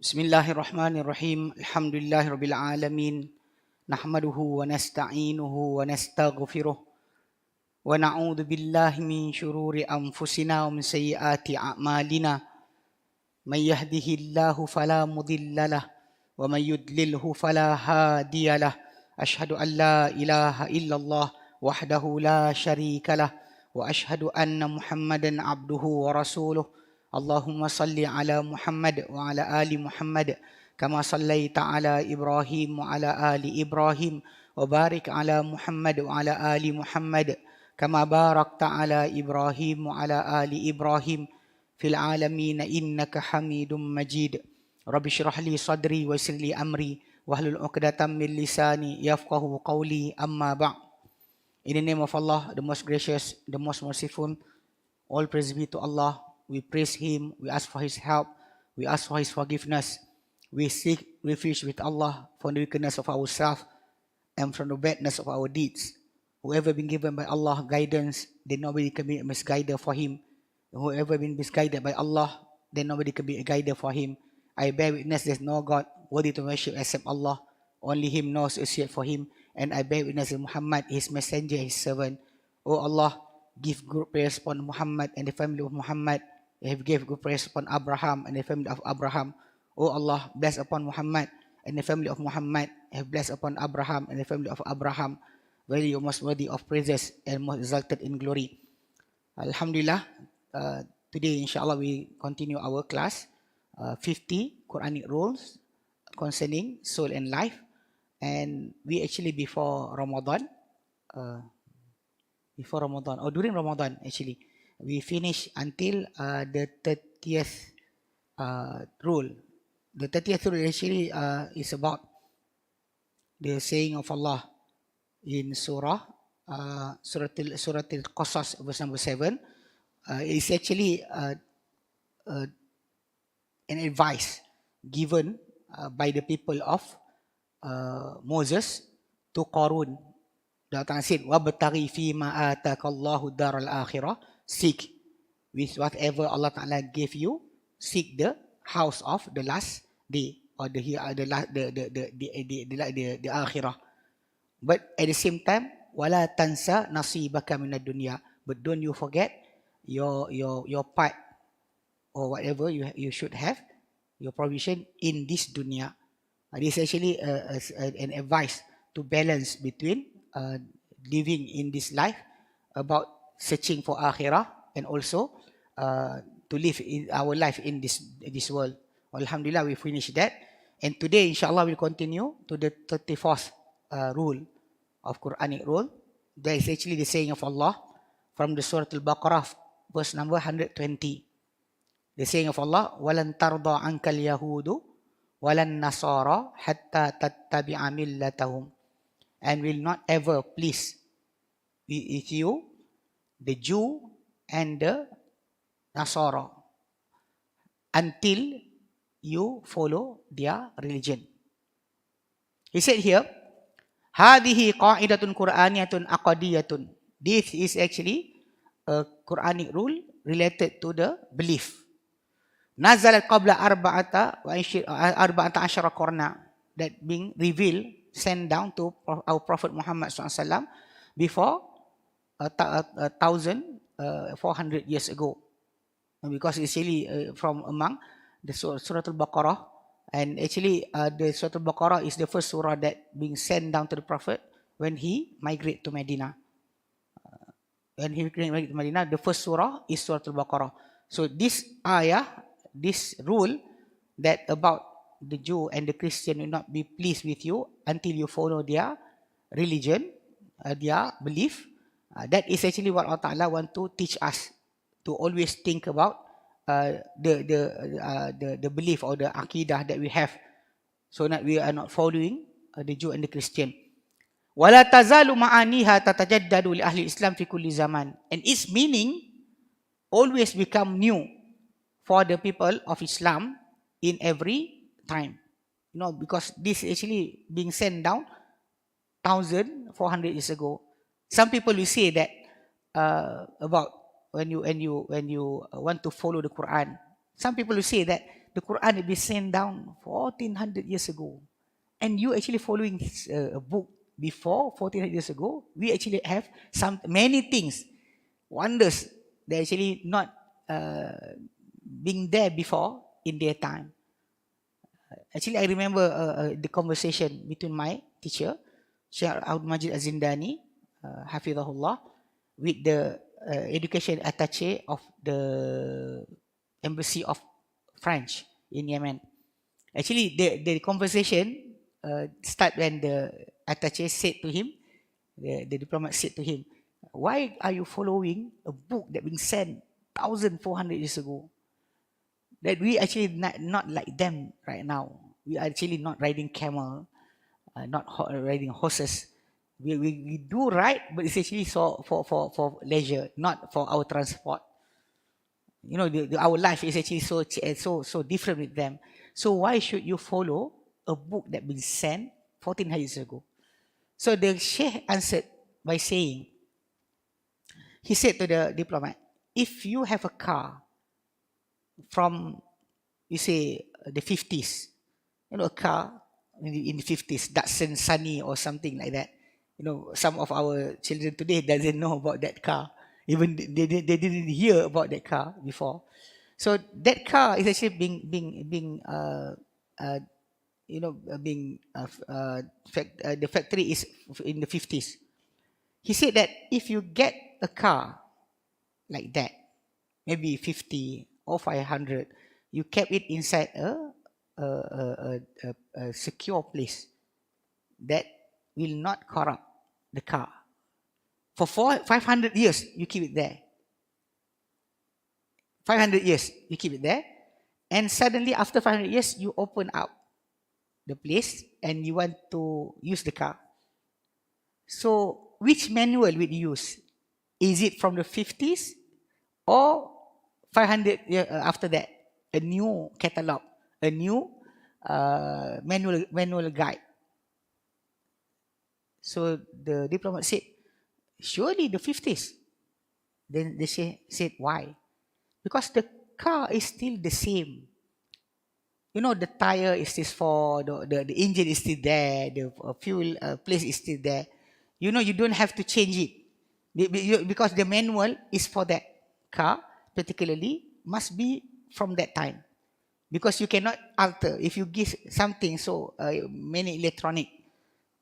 Bismillahirrahmanirrahim. Alhamdulillahirabbil alamin. Nahmaduhu wa nasta'inuhu wa nastaghfiruh. Wa na'udzu billahi min shururi anfusina wa min sayyiati a'malina. May yahdihillahu fala mudilla lahu wa may yudlilhu fala hadiya lahu. Ashhadu an la ilaha illallah wahdahu la syarika lahu wa ashhadu anna Muhammadan abduhu wa rasuluh. Allahumma salli ala Muhammad wa ala ali Muhammad kama sallaita ala Ibrahim wa ala ali Ibrahim wa barik ala Muhammad wa ala ali Muhammad kama barakta ala Ibrahim wa ala ali Ibrahim fil alamin innaka Hamidum Majid. Rabbi shrah li sadri wa yassir li amri wahlul 'uqdatam min lisani yafqahu qawli, amma ba'. In the name of Allah, the most gracious, the most merciful, all praise be to Allah. We praise Him, we ask for His help, we ask for His forgiveness. We seek refuge with Allah from the wickedness of ourselves and from the badness of our deeds. Whoever been given by Allah guidance, then nobody can be a misguider for him. Whoever been misguided by Allah, then nobody can be a guider for him. I bear witness there's no God worthy to worship except Allah. Only Him knows associate for Him. And I bear witness that Muhammad, His messenger, His servant. O Allah, give good praise upon Muhammad and the family of Muhammad. They have gave good praise upon Abraham and the family of Abraham. O Allah, bless upon Muhammad and the family of Muhammad. Have blessed upon Abraham and the family of Abraham. Verily, you most worthy of praises and most exalted in glory. Alhamdulillah, today inshallah we continue our class, 50 Quranic rules concerning soul and life. And we actually before Ramadan, during Ramadan actually, we finish until the 30th rule. The 30th rule actually is about the saying of Allah in Surah Al-Qasas, verse number 7. It's actually an advice given by the people of Moses to Qarun. The Allah said, وَابْتَغِي فِي مَا آتَاكَ اللَّهُ دَارَ الْآخِرَةِ. Seek with whatever Allah Ta'ala gave you, seek the house of the last day, or the akhirah. But at the same time, وَلَا تَنْسَى نَصِيبَكَ مِنَ الدُّنْيَا. But don't you forget your part, or whatever you should have, your provision in this dunya. This is actually an advice to balance between living in this life, about searching for akhirah, and also to live in our life in this world. Alhamdulillah, we finished that. And today, inshallah, we'll continue to the 34th rule of Quranic rule. That is actually the saying of Allah from the Surah Al-Baqarah, verse number 120. The saying of Allah, وَلَن تَرْضَى عَنْكَ الْيَهُودُ وَلَن نَصَارَى حَتَّى تَتَّبِعَ مِلَّتَهُمْ. And will not ever please with you the Jew and the Nasara until you follow their religion. He said here, هذه قاعدة قرآنية عقدية. This is actually a Quranic rule related to the belief. نزلت قبل 14 قرنا, that being revealed, sent down to our Prophet Muhammad SAW before 1,400 years ago. Because it's really from among the Surah Al-Baqarah. And actually the Surah Al-Baqarah is the first surah that being sent down to the Prophet when he migrated to Medina. When he migrated to Medina, the first surah is Surah Al-Baqarah. So this ayah, this rule that about the Jew and the Christian will not be pleased with you until you follow their religion, their belief. That is actually what Allah Ta'ala want to teach us, to always think about the belief or the aqidah that we have, so that we are not following the Jew and the Christian. وَلَا تَزَالُ مَعَانِيهَا تَتَجَدَّدُ لِأَهْلِ الْإِسْلَامِ فِي كُلِّ زَمَانٍ. And its meaning always become new for the people of Islam in every time. You know, because this actually being sent down 1,400 years ago. Some people will say that about when you want to follow the Quran. Some people will say that the Quran had been sent down 1400 years ago. And you actually following a book before 1400 years ago. We actually have many things, wonders that actually not being there before in their time. Actually, I remember the conversation between my teacher, Sheikh Abdul Majid Azindani, Hafizahullah, with the education attaché of the embassy of French in Yemen. Actually, the conversation start when the attaché said to him, the diplomat said to him, why are you following a book that been sent 1400 years ago? That we actually not like them right now. We are actually not riding camel, not riding horses. We do ride, but it's actually for leisure, not for our transport. You know, our life is actually so different with them. So why should you follow a book that been sent 1400 years ago? So the Sheikh answered by saying, he said to the diplomat, if you have a car from, you say, the 50s, you know, a car in the 50s, Datsun Sunny or something like that. You know, some of our children today doesn't know about that car. Even they didn't hear about that car before. So that car is actually being the factory is in the 50s. He said that if you get a car like that, maybe 50 or 500, you kept it inside a secure place that will not corrupt the car. For 500 years, you keep it there. 500 years, you keep it there. And suddenly, after 500 years, you open up the place and you want to use the car. So, which manual will you use? Is it from the 50s or 500 years after that? A new catalog, a new manual guide. So the diplomat said, surely the 50s. Then they said, why? Because the car is still the same. You know, the tire is still for, the engine is still there, the fuel place is still there. You know, you don't have to change it. Because the manual is for that car, particularly, must be from that time. Because you cannot alter. If you give something, so many electronic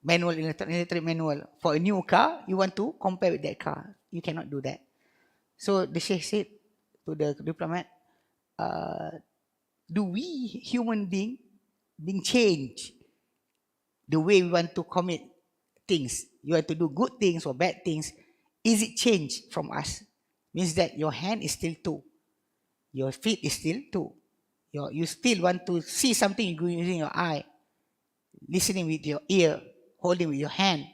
manual for a new car, you want to compare with that car. You cannot do that. So the Sheikh said to the diplomat, do we human being change the way we want to commit things? You want to do good things or bad things. Is it changed from us? Means that your hand is still two. Your feet is still two. You still want to see something, you go using your eye. Listening with your ear. Holding with your hand.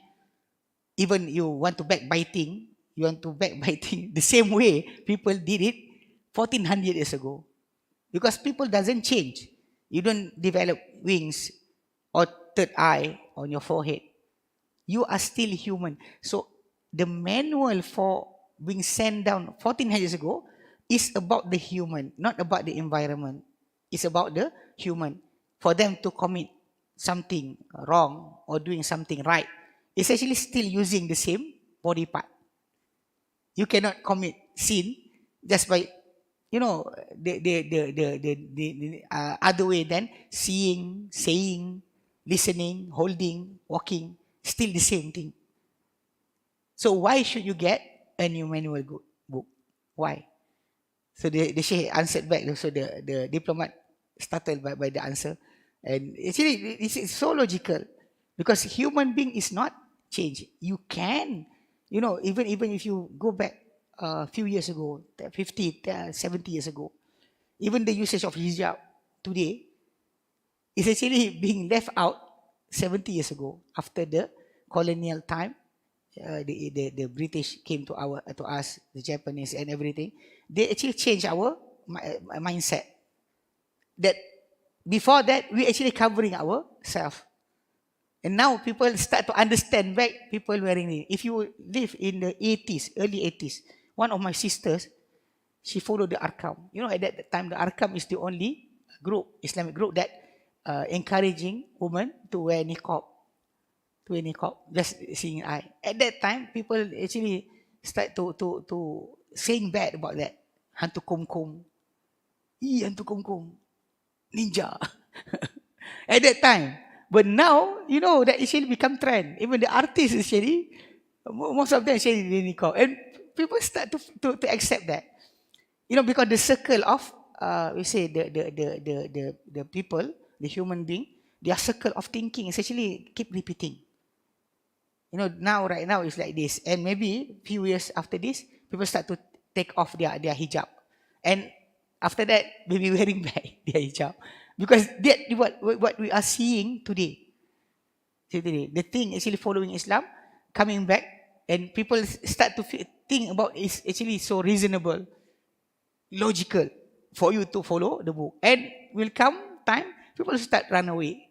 Even you want to backbiting. You want to backbiting the same way people did it 1400 years ago. Because people doesn't change. You don't develop wings or third eye on your forehead. You are still human. So the manual for being sent down 1400 years ago is about the human, not about the environment. It's about the human. For them to commit something wrong or doing something right, it's actually still using the same body part. You cannot commit sin just by, you know, the other way than seeing, saying, listening, holding, walking, still the same thing. So why should you get a new manual book? Why? So the Sheikh answered back. So the diplomat startled by the answer. And actually, it's so logical. Because human being is not changed. You can, you know, even if you go back a few years ago, 50, 70 years ago, even the usage of hijab today is actually being left out 70 years ago after the colonial time. The British came to us, the Japanese and everything. They actually changed our mindset. That before that, we actually covering ourselves. And now people start to understand back people wearing it. If you live in the 80s, early 80s, one of my sisters, she followed the Arkam. You know, at that time, the Arkam is the only group, Islamic group that encouraging women to wear niqab. Just seeing eye. At that time, people actually start to saying bad about that. Hantu kum-kum. Hantu kum-kum. Ninja. At that time. But now, you know, that actually become trend. Even the artists actually, most of them actually niqab. And people start to accept that. You know, because the circle of, we say the people, the human being, their circle of thinking is actually keep repeating. You know, right now it's like this. And maybe few years after this, people start to take off their hijab. And after that, maybe wearing back their hijab. Because that what we are seeing today. The thing actually following Islam, coming back, and people start to think about is actually so reasonable, logical for you to follow the book. And will come time, people start run away.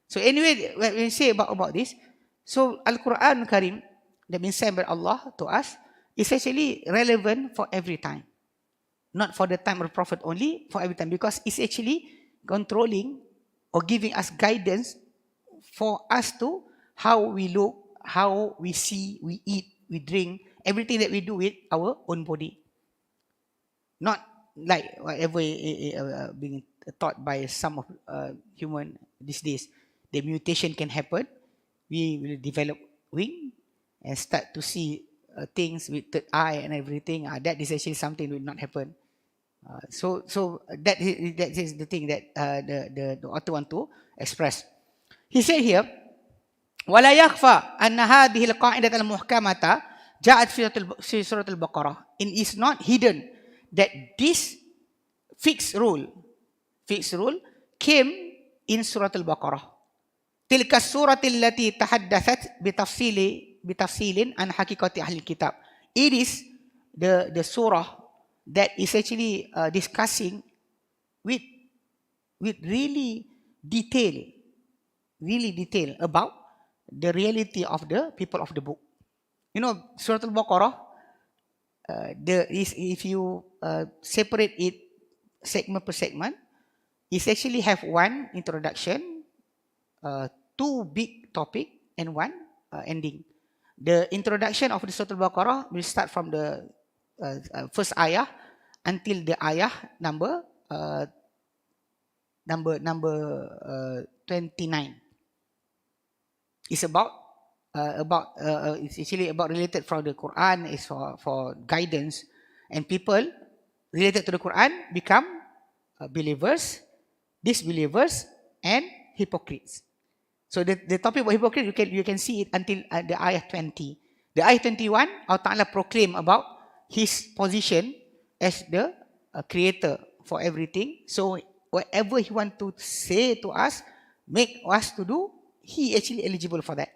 So anyway, when we say about this, so Al-Quran Karim, that been sent by Allah to us, is actually relevant for every time. Not for the time of the Prophet only, for every time. Because it's actually controlling or giving us guidance for us to how we look, how we see, we eat, we drink, everything that we do with our own body. Not like whatever being taught by some of human these days. The mutation can happen. We will develop wing and start to see things with third eye and everything. That is actually something that will not happen. So that is the thing that the author want to express. He said here, ولا يخفى أن هذه القاعدة المحكمة جاءت في سورة البقرة. It is not hidden that this fixed rule came in Surah Al-Baqarah. تلك السورة التي تحدثت بتفصيل عن حقيقة أهل الكتاب. It is the surah that is actually discussing with really detail about the reality of the people of the book. You know, Surah Al-Baqarah, if you separate it segment per segment, it actually have one introduction, two big topic, and one ending. The introduction of the Surah Al-Baqarah will start from the first ayah until the ayah number 29. It's it's actually about related from the Quran. Is for guidance, and people related to the Quran become believers, disbelievers, and hypocrites. So the topic about hypocrite, you can see it until the ayah 20. The ayah 21, Allah Ta'ala proclaim about His position as the creator for everything. So whatever He want to say to us, make us to do, He actually eligible for that.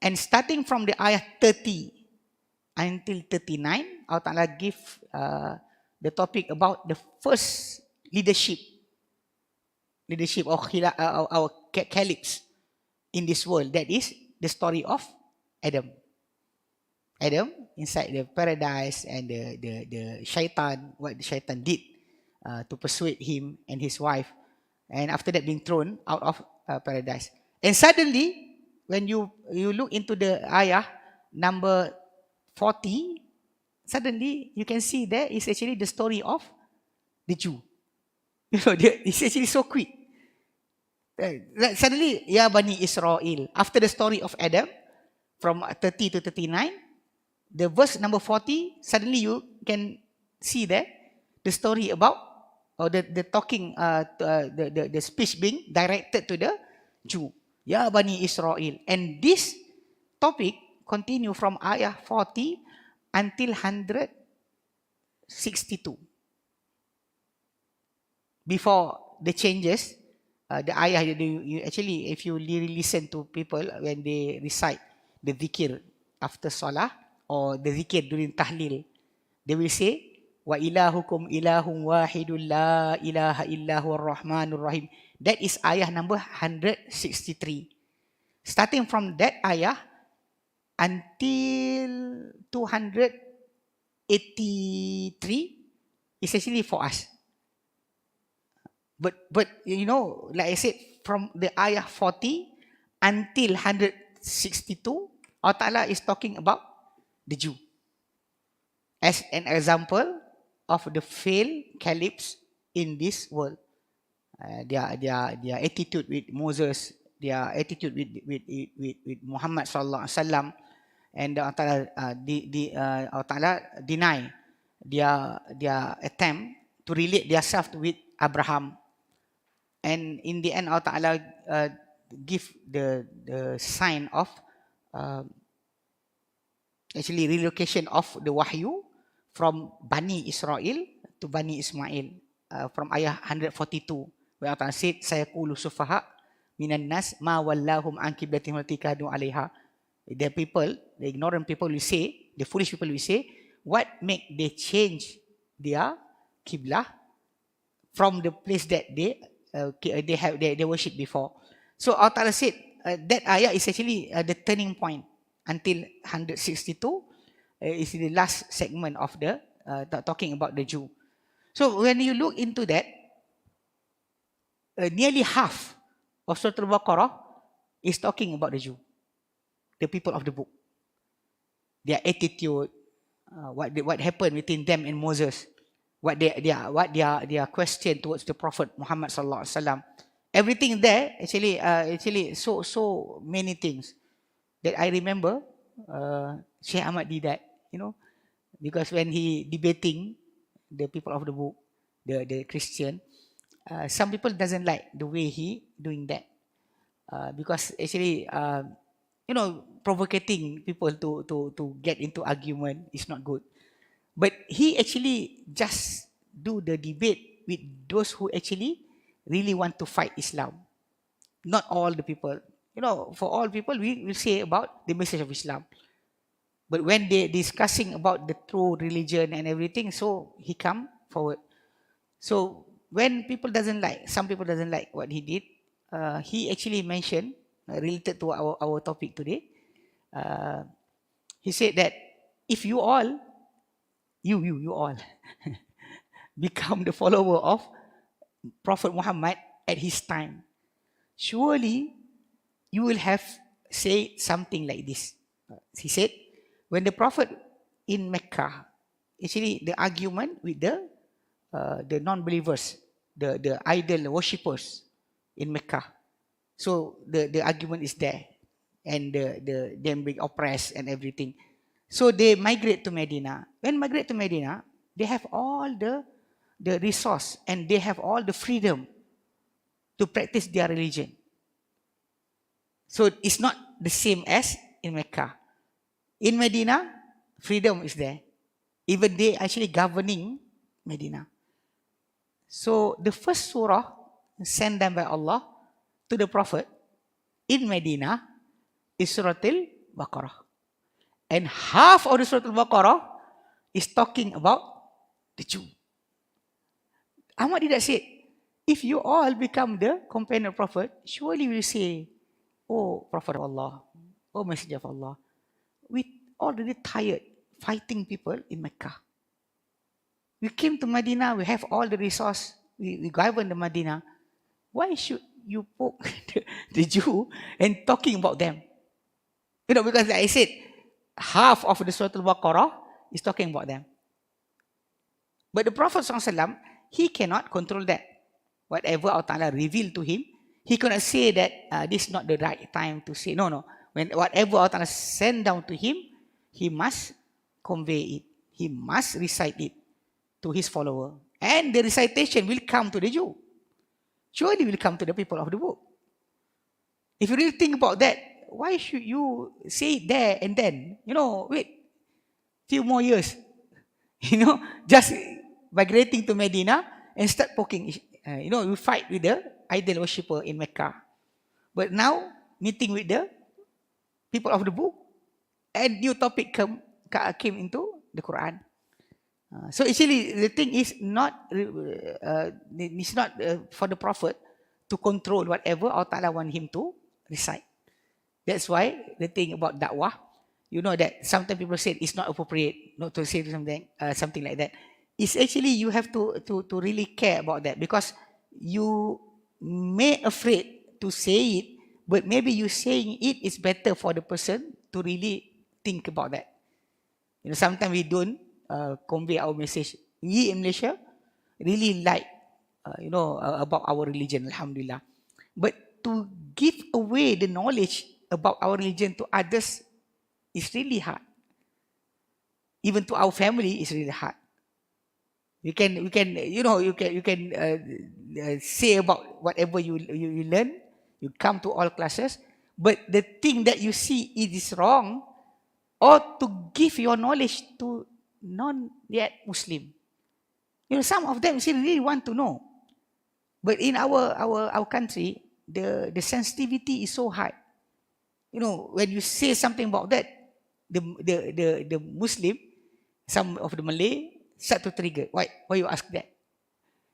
And starting from the ayah 30 until 39, Allah Ta'ala give the topic about the first leadership of our caliphs in this world. That is the story of Adam inside the paradise, and the shaitan, what the shaitan did to persuade him and his wife, and after that being thrown out of paradise. And suddenly, when you look into the ayah number 40, suddenly you can see there is actually the story of the Jew. You know, it's actually so quick. Suddenly, Ya Bani Israel, after the story of Adam, from 30 to 39, the verse number 40, suddenly you can see there the story about, or the talking, the speech being directed to the Jew. Ya Bani Israel. And this topic continue from ayah 40 until 162. Before the changes, the ayah, you actually, if you really listen to people when they recite the dhikr after salah, or the dhikr during tahlil, they will say, Wa ilahukum ilahum wahidun la ilaha illahu ar-Rahmanur Rahim. That is ayah number 163. Starting from that ayah until 283 is actually for us. But you know, like I said, from the ayah 40 until 162, Allah Ta'ala is talking about the Jew as an example of the failed caliphs in this world. Their attitude with Moses, their attitude with Muhammad sallallahu alaihi wasallam, and Allah Ta'ala Allah Ta'ala deny their attempt to relate themselves with Abraham, and in the end Allah Ta'ala give the sign of actually relocation of the wahyu from Bani Israel to Bani Ismail, from ayah 142, where Allah said, "Sayaqulu sufaha minan nas ma wallahum an qiblatihim allati kanu 'alaiha." The people, the ignorant people will say, the foolish people will say, what make they change their qiblah from the place that they worship before? So Allah Ta'ala said that ayah is actually the turning point until 162. Is the last segment of the talking about the Jew. So when you look into that, nearly half of Surah Al-Baqarah is talking about the Jew, the people of the book, their attitude, what happened between them and Moses, what their question towards the Prophet Muhammad sallallahu alaihi wasallam. Everything there actually so many things that I remember. Syekh Ahmad did that, you know, because when he debating the people of the book, the Christian, some people doesn't like the way he doing that, because actually you know, provocating people to get into argument is not good. But he actually just do the debate with those who actually really want to fight Islam. Not all the people. You know, for all people, we will say about the message of Islam. But when they discussing about the true religion and everything, so he come forward. So when some people doesn't like what he did, he actually mentioned, related to our topic today, he said that if you all become the follower of Prophet Muhammad at his time, surely you will have said something like this. He said, when the Prophet in Mecca, actually the argument with the non-believers, the idol worshippers in Mecca. So the argument is there, and them being oppressed and everything. So they migrate to Medina. When migrate to Medina, they have all the resource and they have all the freedom to practice their religion. So it's not the same as in Mecca. In Medina, freedom is there. Even they actually governing Medina. So the first surah sent down by Allah to the Prophet in Medina is Surah Al-Baqarah. And half of the Surah Al-Baqarah is talking about the Jew. Ahmad did say, if you all become the companion of Prophet, surely we will say, oh Prophet of Allah, oh Messenger of Allah, we already tired fighting people in Mecca. We came to Medina, we have all the resource, we govern the Medina. Why should you poke the Jew and talking about them? You know, because like I said, half of the Surah Al-Baqarah is talking about them. But the Prophet ﷺ, he cannot control that. Whatever Allah Ta'ala revealed to him, he cannot say that this is not the right time to say. No. When whatever Allah Ta'ala sent down to him, he must convey it. He must recite it to his follower. And the recitation will come to the Jew. Surely will come to the people of the book. If you really think about that, why should you say it there and then? You know, wait, few more years. You know, just migrating to Medina and start poking. You fight with the idol worshipper in Mecca. But now, meeting with the people of the book, and new topic came into the Quran. So actually, the thing is not for the Prophet to control whatever Allah Ta'ala want him to recite. That's why the thing about da'wah, you know that sometimes people say it's not appropriate not to say something like that. It's actually you have to really care about that, because you may afraid to say it, but maybe you saying it is better for the person to really think about that. Sometimes we don't convey our message. We in Malaysia really like, about our religion, alhamdulillah. But to give away the knowledge about our religion to others is really hard. Even to our family, it's really hard. You can say about whatever you learn. You come to all classes, but the thing that you see it is wrong, or to give your knowledge to non yet Muslim. Some of them still really want to know, but in our country, the sensitivity is so high. When you say something about that, the Muslim, some of the Malay, start to trigger. Why you ask that?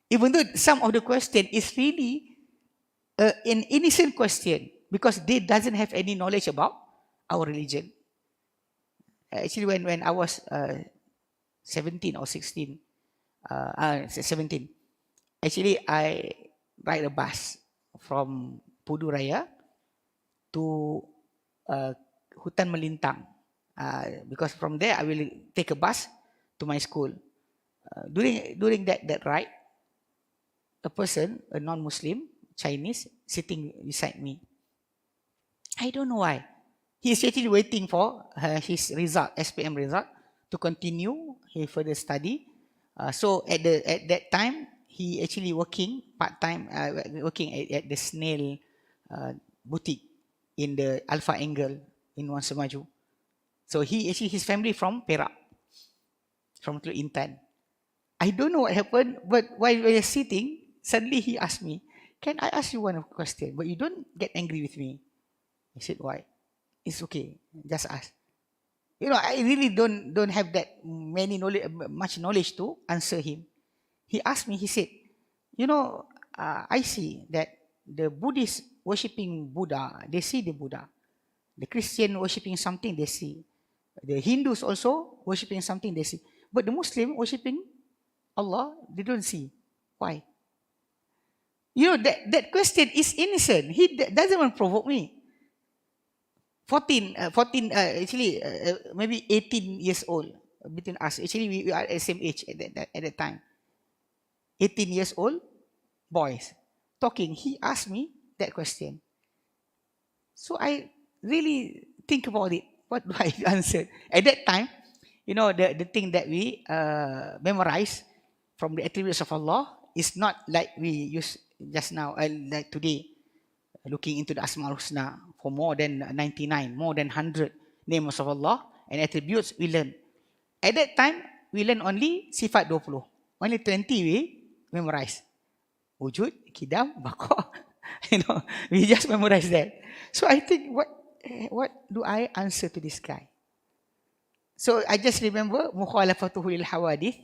Even though some of the question is really an innocent question, because they doesn't have any knowledge about our religion. Actually, when I was 17 or 16, 17, actually I ride a bus from Pudu Raya to Hutan Melintang, because from there I will take a bus to my school. During that ride, a person, a non-Muslim, Chinese, sitting beside me. I don't know why. He is actually waiting for his result, SPM result, to continue his further study. So at that time, he actually working part-time, working at the snail boutique in the Alpha Angle in Wan Semaju. So his family from Perak, from Teluk Intan. I don't know what happened, but while we were sitting, suddenly he asked me, "Can I ask you one question? But you don't get angry with me." I said, "Why?" "It's okay, just ask." I really don't have that much knowledge to answer him. He asked me, he said, I see that the Buddhists worshipping Buddha, they see the Buddha. The Christian worshipping something, they see. The Hindus also worshipping something, they see. But the Muslim worshipping Allah, they don't see. Why? That question is innocent. He doesn't want to provoke me. 14, actually, maybe 18 years old between us. Actually, we are at the same age at that time. 18 years old, boys, talking. He asked me that question. So I really think about it. What do I answer? At that time, the thing that we memorize from the attributes of Allah is not like we use just now, like today, looking into the Asma'ul Husna for more than 99, more than 100 names of Allah and attributes we learn. At that time, we learn only sifat 20. Only 20 we memorize. Wujud, Kidam, Baqa. We just memorize that. So I think, what do I answer to this guy? So I just remember, mukhalafatuhu lil hawadith.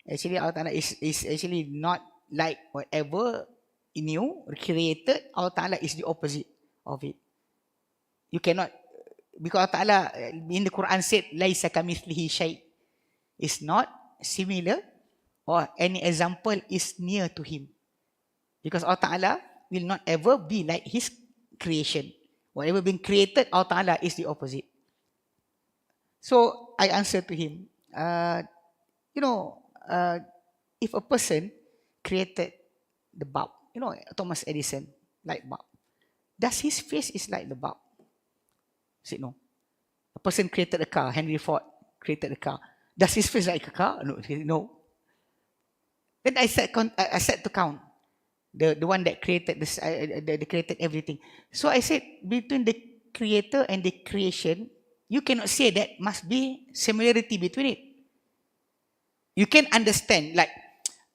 Actually, Allah Ta'ala is actually not like whatever new, created. Allah Ta'ala is the opposite of it. You cannot, because Allah Ta'ala in the Quran said, Laisa kamithlihi shay. It's not similar, or any example is near to him. Because Allah Ta'ala will not ever be like his creation. Whatever being created, Allah Ta'ala is the opposite. So I answered to him, if a person created the bulb, Thomas Edison, light bulb, does his face is like the bulb? I said, no. A person created a car, Henry Ford created a car. Does his face like a car? No. Then I said to count the one that created this, that created everything. So I said, between the creator and the creation, you cannot say that must be similarity between it. You can understand like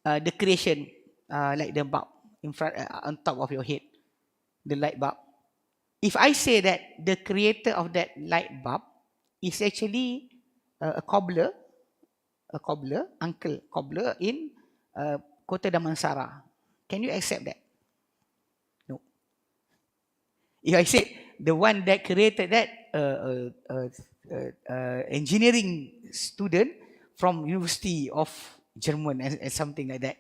the creation, like the bulb in front, on top of your head, the light bulb. If I say that the creator of that light bulb is actually a cobbler, uncle cobbler in Kota Damansara, can you accept that? No. If I say the one that created that engineering student from University of German and something like that,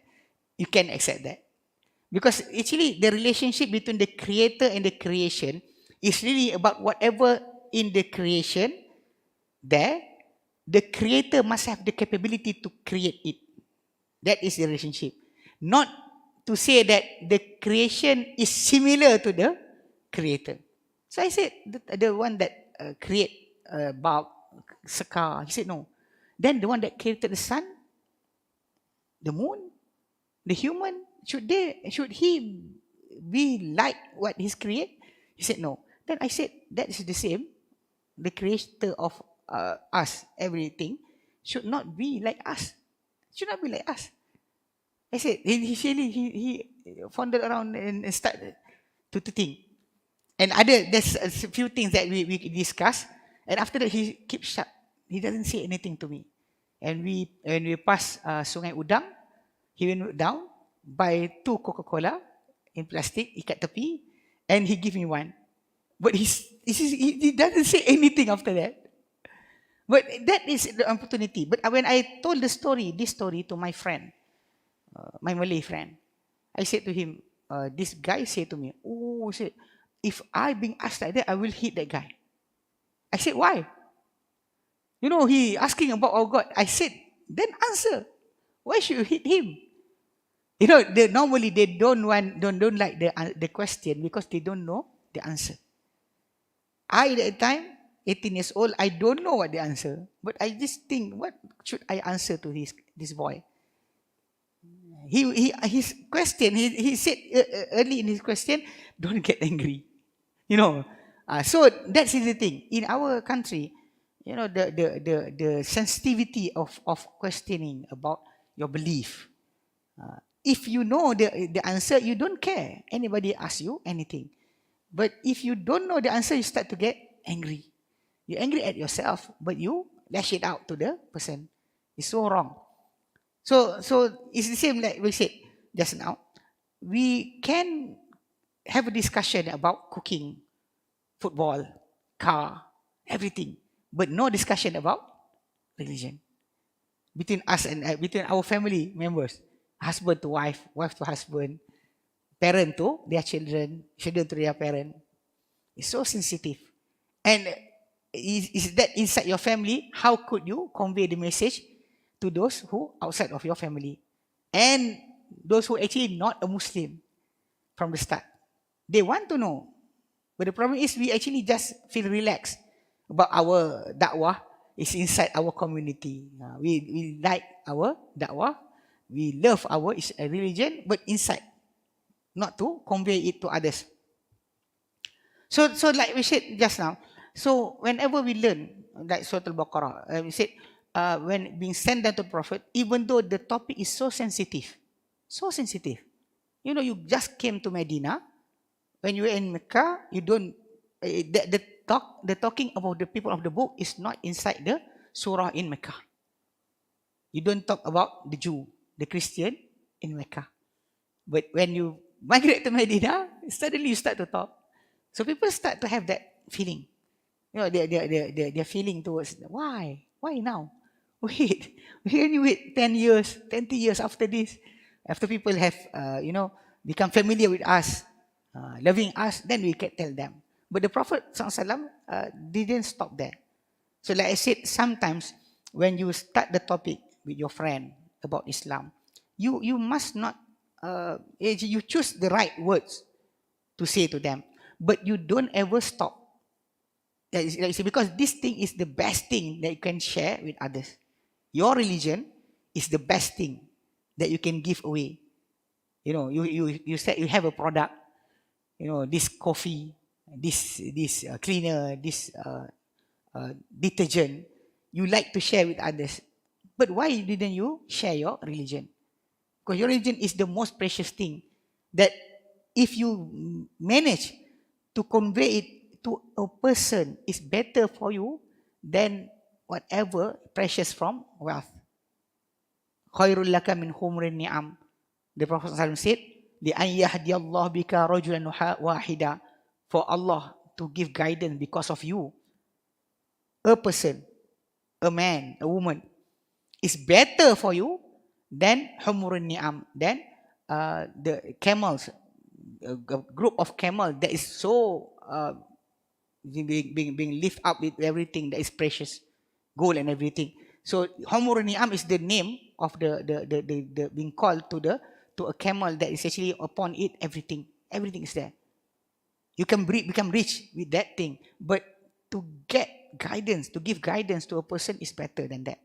you can accept that. Because actually the relationship between the creator and the creation is really about whatever in the creation there, the creator must have the capability to create it. That is the relationship. Not to say that the creation is similar to the creator. So I said, the one that create bulb, Sekar, he said no. Then the one that created the sun, the moon, the human, should he be like what he's create? He said no. Then I said, that is the same. The creator of us, everything, should not be like us. Should not be like us. I said, he founded around and started to think. And there's a few things that we discuss. And after that, he keeps shut. He doesn't say anything to me. And when we pass Sungai Udang, he went down, buy 2 Coca-Cola in plastic, ikat tepi, and he give me one. But he doesn't say anything after that. But that is the opportunity. But when I told this story to my friend, my Malay friend, I said to him, this guy said to me, oh, said, if I being asked like that, I will hit that guy. I said, why? You know, he asking about our God. I said, then answer. Why should you hit him? You know, normally they don't like the question because they don't know the answer. I, at that time, 18 years old, I don't know what the answer. But I just think, what should I answer to this boy? His question, he said early in his question, don't get angry. You know, so that's the thing. In our country, you know, the sensitivity of questioning about your belief. If you know the answer, you don't care. Anybody asks you anything. But if you don't know the answer, you start to get angry. You're angry at yourself, but you lash it out to the person. It's so wrong. So it's the same like we said just now. We can have a discussion about cooking, football, car, everything, but no discussion about religion between us and between our family members, husband to wife, wife to husband, parent to their children, children to their parent. It's so sensitive. And is that inside your family? How could you convey the message to those who outside of your family and those who actually not a Muslim from the start? They want to know. But the problem is we actually just feel relaxed about our da'wah is inside our community. We like our da'wah. We love our religion, but inside, not to convey it to others. So like we said just now, so whenever we learn, like Surah Al-Baqarah, we said, when being sent down to the Prophet, even though the topic is so sensitive, you know, you just came to Medina, when you were in Mecca, you don't, the talking about the people of the book is not inside the surah in Mecca. You don't talk about the Jew, the Christian in Mecca. But when you migrate to Medina, suddenly you start to talk. So people start to have that feeling. You know, their feeling towards, why? Why now? Wait, when you wait 10 years, 20 years after this, after people have, you know, become familiar with us, loving us, then we can tell them. But the Prophet ﷺ didn't stop there. So like I said, sometimes when you start the topic with your friend about Islam, you must not, you choose the right words to say to them, but you don't ever stop. Because this thing is the best thing that you can share with others. Your religion is the best thing that you can give away. You know, you said you have a product, you know, this coffee, this cleaner, this detergent, you like to share with others. But why didn't you share your religion? Because your religion is the most precious thing that if you manage to convey it to a person, is better for you than whatever precious from wealth. Khairul laka min humrin ni'am. The Prophet ﷺ said, لِأَنْ يَهْدِيَ اللَّهُ بِكَ رَجُلًا وَاحِدًا. For Allah to give guidance because of you, a person, a man, a woman, is better for you than humrun ni'am, than the camels, a group of camel that is so being lifted up with everything that is precious, gold and everything. So Humur Ni'am is the name of the being called to a camel that is actually upon it everything is there. You can become rich with that thing, but to get guidance, to give guidance to a person is better than that.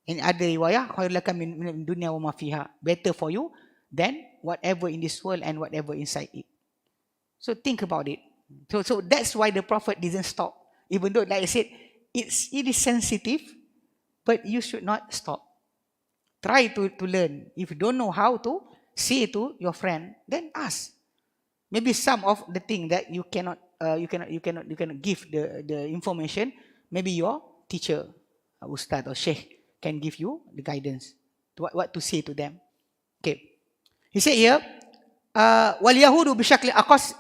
In other riwayah, khairul laka min dunya wa ma fiha, better for you than whatever in this world and whatever inside it. So think about it. So that's why the Prophet didn't stop. Even though, like I said, it is sensitive, but you should not stop. Try to learn. If you don't know how to say to your friend, then ask. Maybe some of the thing that you cannot give the information. Maybe your teacher, Ustaz or Sheikh, can give you the guidance to what to say to them. Okay. He said here, Wal-Yahudu bishakli aqas,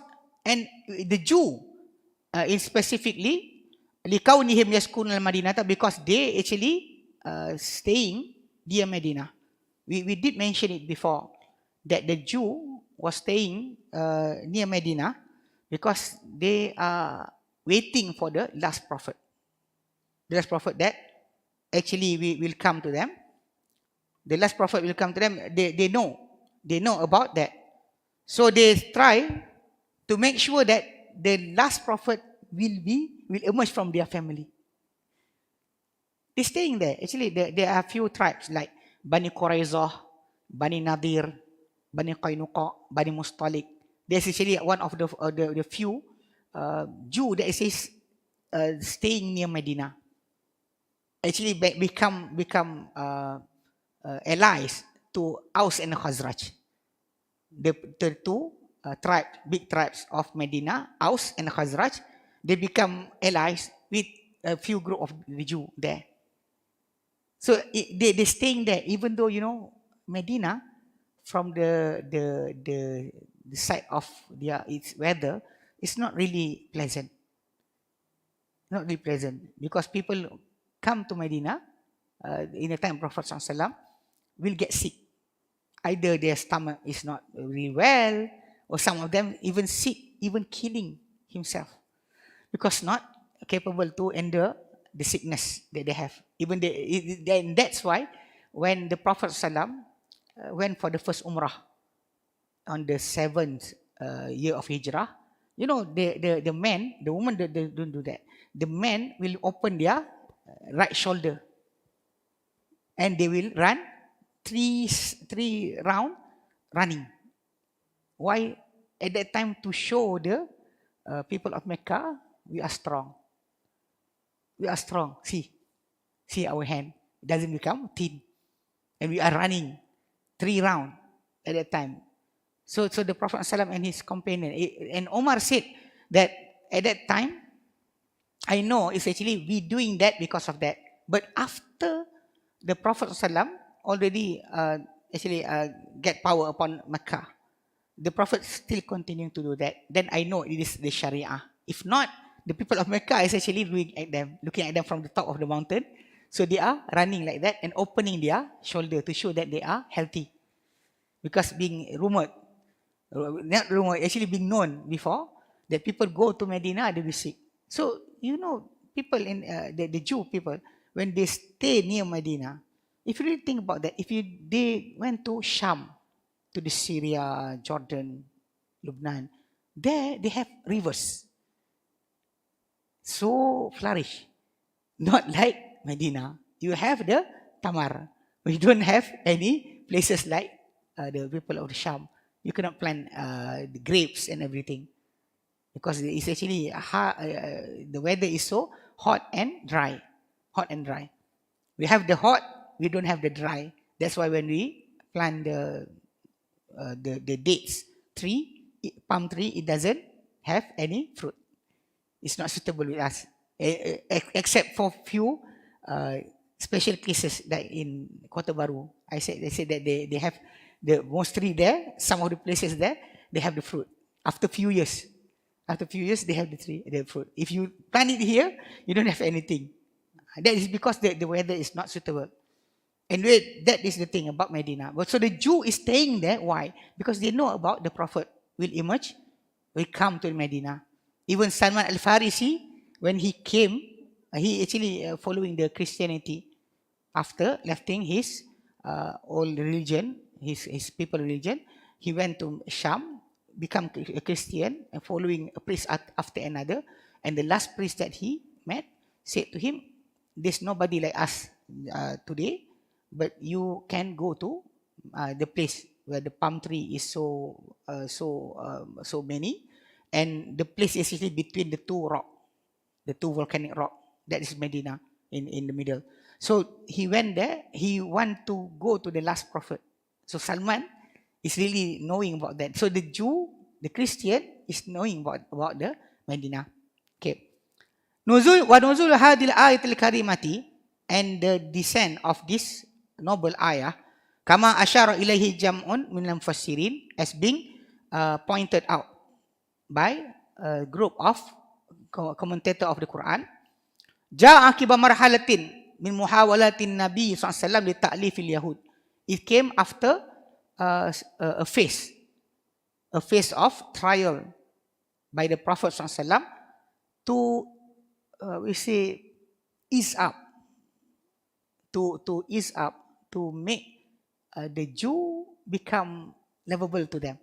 and the Jew, in specifically, likaunihim yaskun al-Madinata, because they actually staying near Medina. We did mention it before, that the Jew was staying near Medina because they are waiting for the last prophet. The last prophet that actually will come to them. The last prophet will come to them. They know about that. So they try to make sure that the last prophet will emerge from their family. They're staying there. Actually, there are a few tribes like Bani Quraizah, Bani Nadir, Bani Qaynuqa, Bani Mustalik. There's actually one of the few Jew that is staying near Medina. Actually become allies to Aus and Khazraj. The two big tribes of Medina, Aus and Khazraj, they become allies with a few group of the Jew there. So they're staying there, even though, Medina, from the side of its weather, it's not really pleasant. Not really pleasant, because people come to Medina in the time of Prophet ﷺ will get sick. Either their stomach is not really well, or some of them even sick, even killing himself, because not capable to endure the sickness that they have. Then that's why when the Prophet ﷺ went for the first Umrah on the 7th year of Hijrah, the men, the woman they don't do that. The men will open their right shoulder and they will run three round running. Why? At that time, to show the people of Mecca, we are strong. We are strong. See our hand. It doesn't become thin. And we are running 3 rounds at that time. So the Prophet ﷺ and his companion, and Umar said that at that time, I know it's actually we doing that because of that. But after the Prophet ﷺ already get power upon Mecca, the Prophet still continuing to do that, then I know it is the Sharia. If not, the people of Mecca is actually looking at them from the top of the mountain. So they are running like that and opening their shoulder to show that they are healthy. Because being actually being known before, that people go to Medina, they will sick. So, people in the Jew people, when they stay near Medina, if you really think about that, they went to Sham, to the Syria, Jordan, Lebanon, there they have rivers. So flourish. Not like Medina. You have the Tamar. We don't have any places like the people of the Sham. You cannot plant the grapes and everything, because it's actually the weather is so hot and dry. Hot and dry. We have the hot, we don't have the dry. That's why when we plant the dates tree, palm tree, it doesn't have any fruit. It's not suitable with us, except for few special cases like in Kota Baru. They said that they have the most tree there. Some of the places there, they have the fruit. After few years, they have the fruit. If you plant it here, you don't have anything. That is because the weather is not suitable. And that is the thing about Medina. But so the Jew is staying there. Why? Because they know about the Prophet will emerge, will come to Medina. Even Salman al-Farisi, when he came, he actually following the Christianity after leaving his old religion, his people religion. He went to Sham, become a Christian, and following a priest after another. And the last priest that he met said to him, "There's nobody like us today, but you can go to the place where the palm tree is so many, and the place is actually between the two volcanic rock. That is Medina in the middle." So he went there. He want to go to the last prophet. So Salman is really knowing about that. So the Jew, the Christian, is knowing about the Medina. Okay. Nuzul hadil ayatil karimati, and the descent of this noble ayah, kama asyara ilaihi jam'un min al-mufassirin, as being pointed out by a group of commentator of the Quran. Ja'a akiba marhalatin min muhawalatin Nabi SAW li ta'lifil Yahud. It came after a phase of trial by the Prophet SAW to ease up, to make the Jew become lovable to them.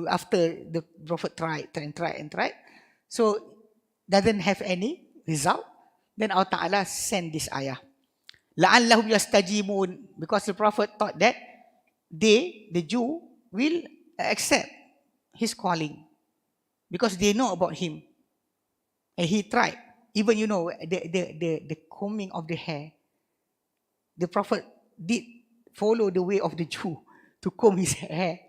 After the Prophet tried, so doesn't have any result, then Allah Ta'ala sent this ayah. La'allahum yastajibun, because the Prophet thought that the Jew, will accept his calling, because they know about him. And he tried. Even the combing of the hair. The Prophet did follow the way of the Jew to comb his hair.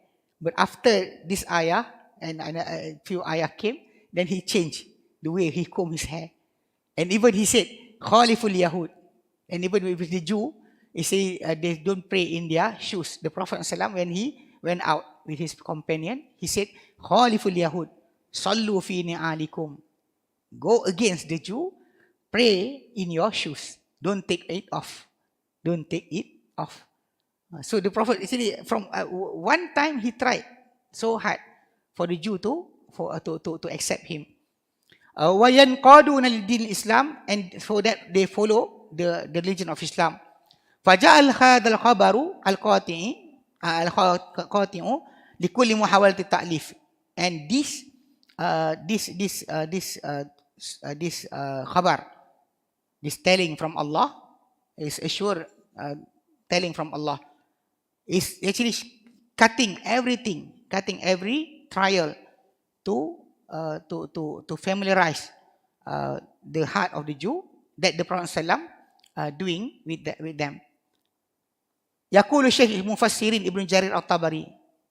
But after this ayah and a few ayah came, then he changed the way he combed his hair. And even he said, Khaliful Yahud. And even with the Jew, he say they don't pray in their shoes. The Prophet ﷺ, when he went out with his companion, he said, Khaliful Yahud, Sallu fi ni'alikum. Go against the Jew, pray in your shoes. Don't take it off. Don't take it off. So the Prophet actually, from one time he tried so hard for the Jew to accept him. وَيَنْقَادُونَ لِدِينِ Islam, and so that they follow the religion of Islam. فَجَعَلْ هَذَا الْخَبَرُ الْقَاطِعُ لِكُلِّ مُحَاوَلَةِ التَّأْلِيفِ. And this khabar, this telling from Allah, is a sure telling from Allah, is actually cutting every trial to familiarize the heart of the Jew that the Prophet ﷺ doing with them. Yaqulu Shaykh Mufassirin Ibn Jarir al-Tabari,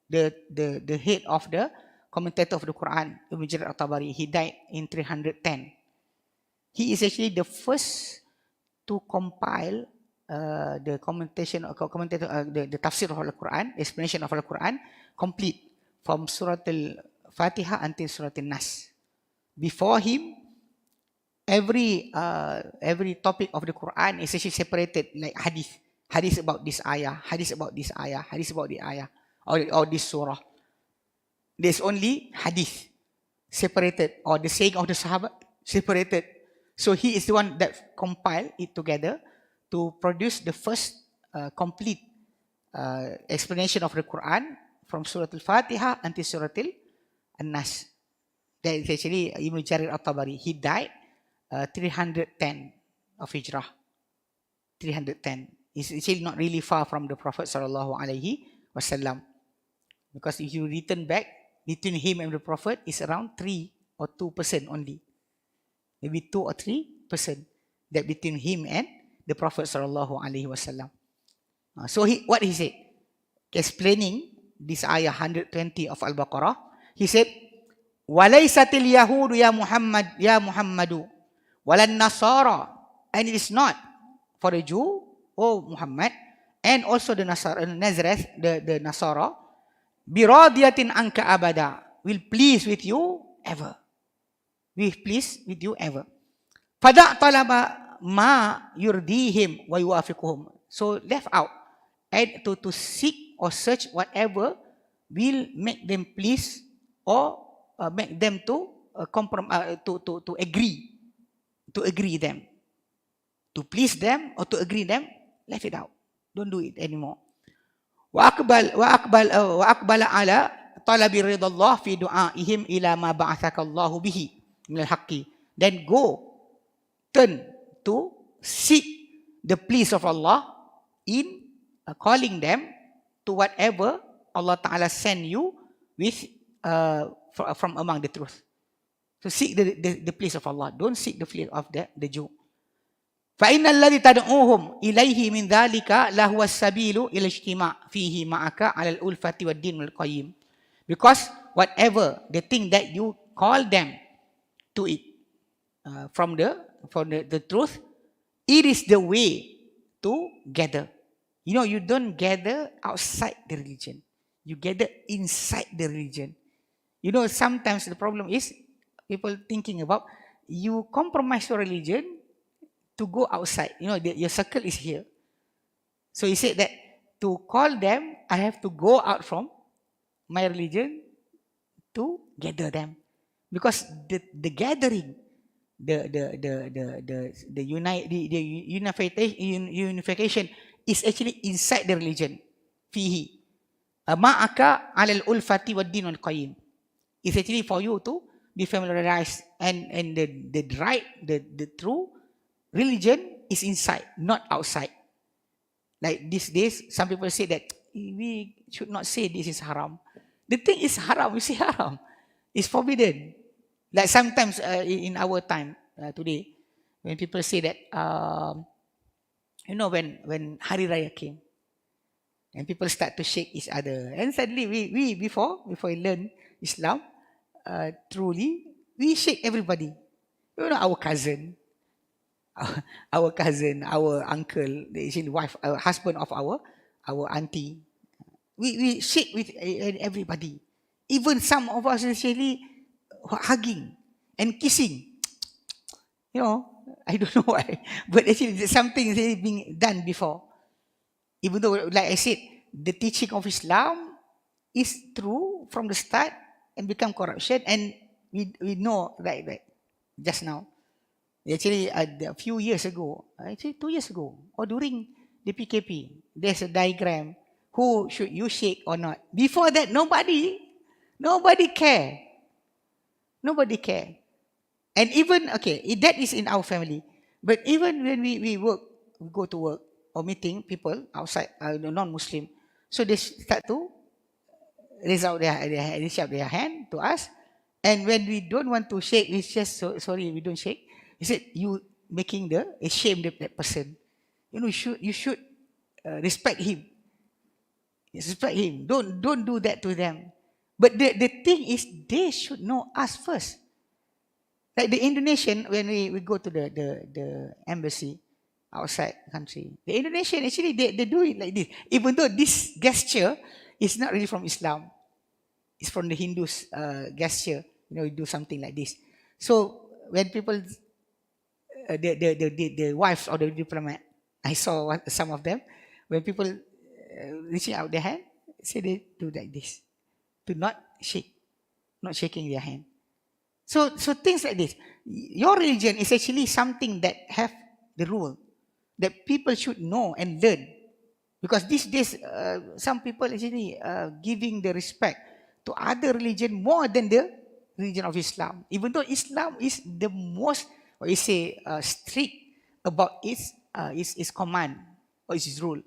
the head of the commentator of the Quran, Ibn Jarir al-Tabari, he died in 310. He is actually the first to compile the the tafsir of the Quran, explanation of the Quran, complete from Surah Al-Fatiha until Surah Al-Nas. Before him, every topic of the Quran is actually separated like hadith about this ayah, hadith about this ayah, hadith about the ayah, or this surah. There's only hadith separated, or the saying of the Sahaba separated. So he is the one that compiled it together to produce the first complete explanation of the Quran from Surah Al-Fatiha until Surah Al-Nas. That is actually Ibn Jarir al-Tabari. He died 310 of Hijrah. 310. It's actually not really far from the Prophet sallallahu alaihi wasallam. Because if you return back, between him and the Prophet is around 3 or 2% only. Maybe 2 or 3% that between him and the Prophet sallallahu alaihi wasallam. So what he said, explaining this ayah 120 of Al-Baqarah, he said, "Walaysatil Yahudu ya Muhammadu, walan Nasara," and it is not for the Jew, O Muhammad, and also the Nazareth, the Nasara, biradiyatin anka abada, will please with you ever. Will please with you ever. Fada' talaba ma yurdihim wa yuwafiquhum. So left out. And to seek or search whatever will make them please or make them to to agree, them, to please them or to agree them. Left it out. Don't do it anymore. وأقبل على طلب رضا الله في دعائهم إلى ما بعثك الله به من الحق. Then turn to seek the please of Allah in calling them to whatever Allah Ta'ala send you with from among the truth. So seek the please of Allah. Don't seek the please of the Jew. فَإِنَّ الَّذِي تَدْعُوهُمْ إِلَيْهِ مِنْ ذَلِكَ لَهُوَ السَّبِيلُ إِلَى الْاجْتِمَاعِ فِيهِ مَعَكَ عَلَى الْأُلْفَةِ وَالدِّينِ الْقَيِّمِ. Because whatever the thing that you call them to it from the truth, it is the way to gather. You know, you don't gather outside the religion. You gather inside the religion. You know, sometimes the problem is people thinking about you compromise your religion to go outside. You know, your circle is here. So he said that to call them, I have to go out from my religion to gather them. Because the gathering, the unification is actually inside the religion. Fihi. Ma'aka alal ulfati wa din al-qayyim. It's actually for you to be familiarized and the true religion is inside, not outside. Like these days, some people say that we should not say this is haram. The thing is haram. You say haram. It's forbidden. Like sometimes in our time today, when people say that, you know, when Hari Raya came, and people start to shake each other, and suddenly we before we learn Islam truly, we shake everybody. You know, our cousin, our uncle, the wife, husband of our auntie. We shake with everybody. Even some of us actually hugging and kissing. You know, I don't know why, but actually something is being done before. Even though, like I said, the teaching of Islam is true from the start and become corruption, and we know right just now. Actually, a few years ago, actually 2 years ago, or during the PKP, there's a diagram. Who should you shake or not? Before that, nobody care. Nobody care. And even, okay, that is in our family. But even when we work, we go to work or meeting people outside, non-Muslim, so they start to raise out their hand to us. And when we don't want to shake, we just, sorry, we don't shake. He said, you making shame that person. You know, you should respect him. Respect him. Don't do that to them. But the thing is, they should know us first. Like the Indonesian, when we go to the embassy outside country, the Indonesian actually they do it like this. Even though this gesture is not really from Islam, it's from the Hindus gesture. You know, we do something like this. So when people, the wives of the diplomat, I saw some of them, when people reaching out their hand, say they do like this, to not shaking their hand. So things like this. Your religion is actually something that have the rule that people should know and learn. Because these days, some people actually giving the respect to other religion more than the religion of Islam. Even though Islam is the most, what you say, strict about its command or its rule.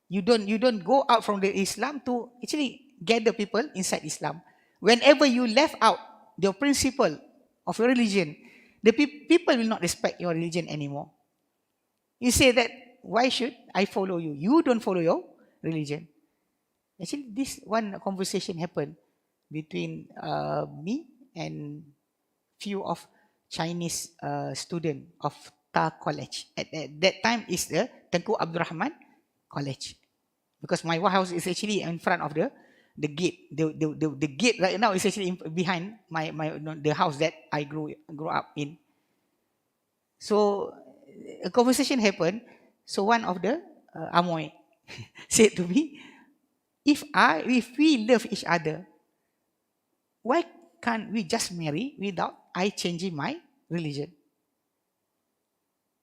You don't go out from the Islam to actually gather people inside Islam. Whenever you left out the principle of your religion, the people will not respect your religion anymore. You say that, why should I follow you? You don't follow your religion. Actually, this one conversation happened between me and few of Chinese student of Ta College. At that time is the Tengku Abdul Rahman College. Because my house is actually in front of the gate. The gate right now is actually behind the house that I grew up in. So a conversation happened. So one of the Amoy, said to me, if we love each other, why can't we just marry without I changing my religion?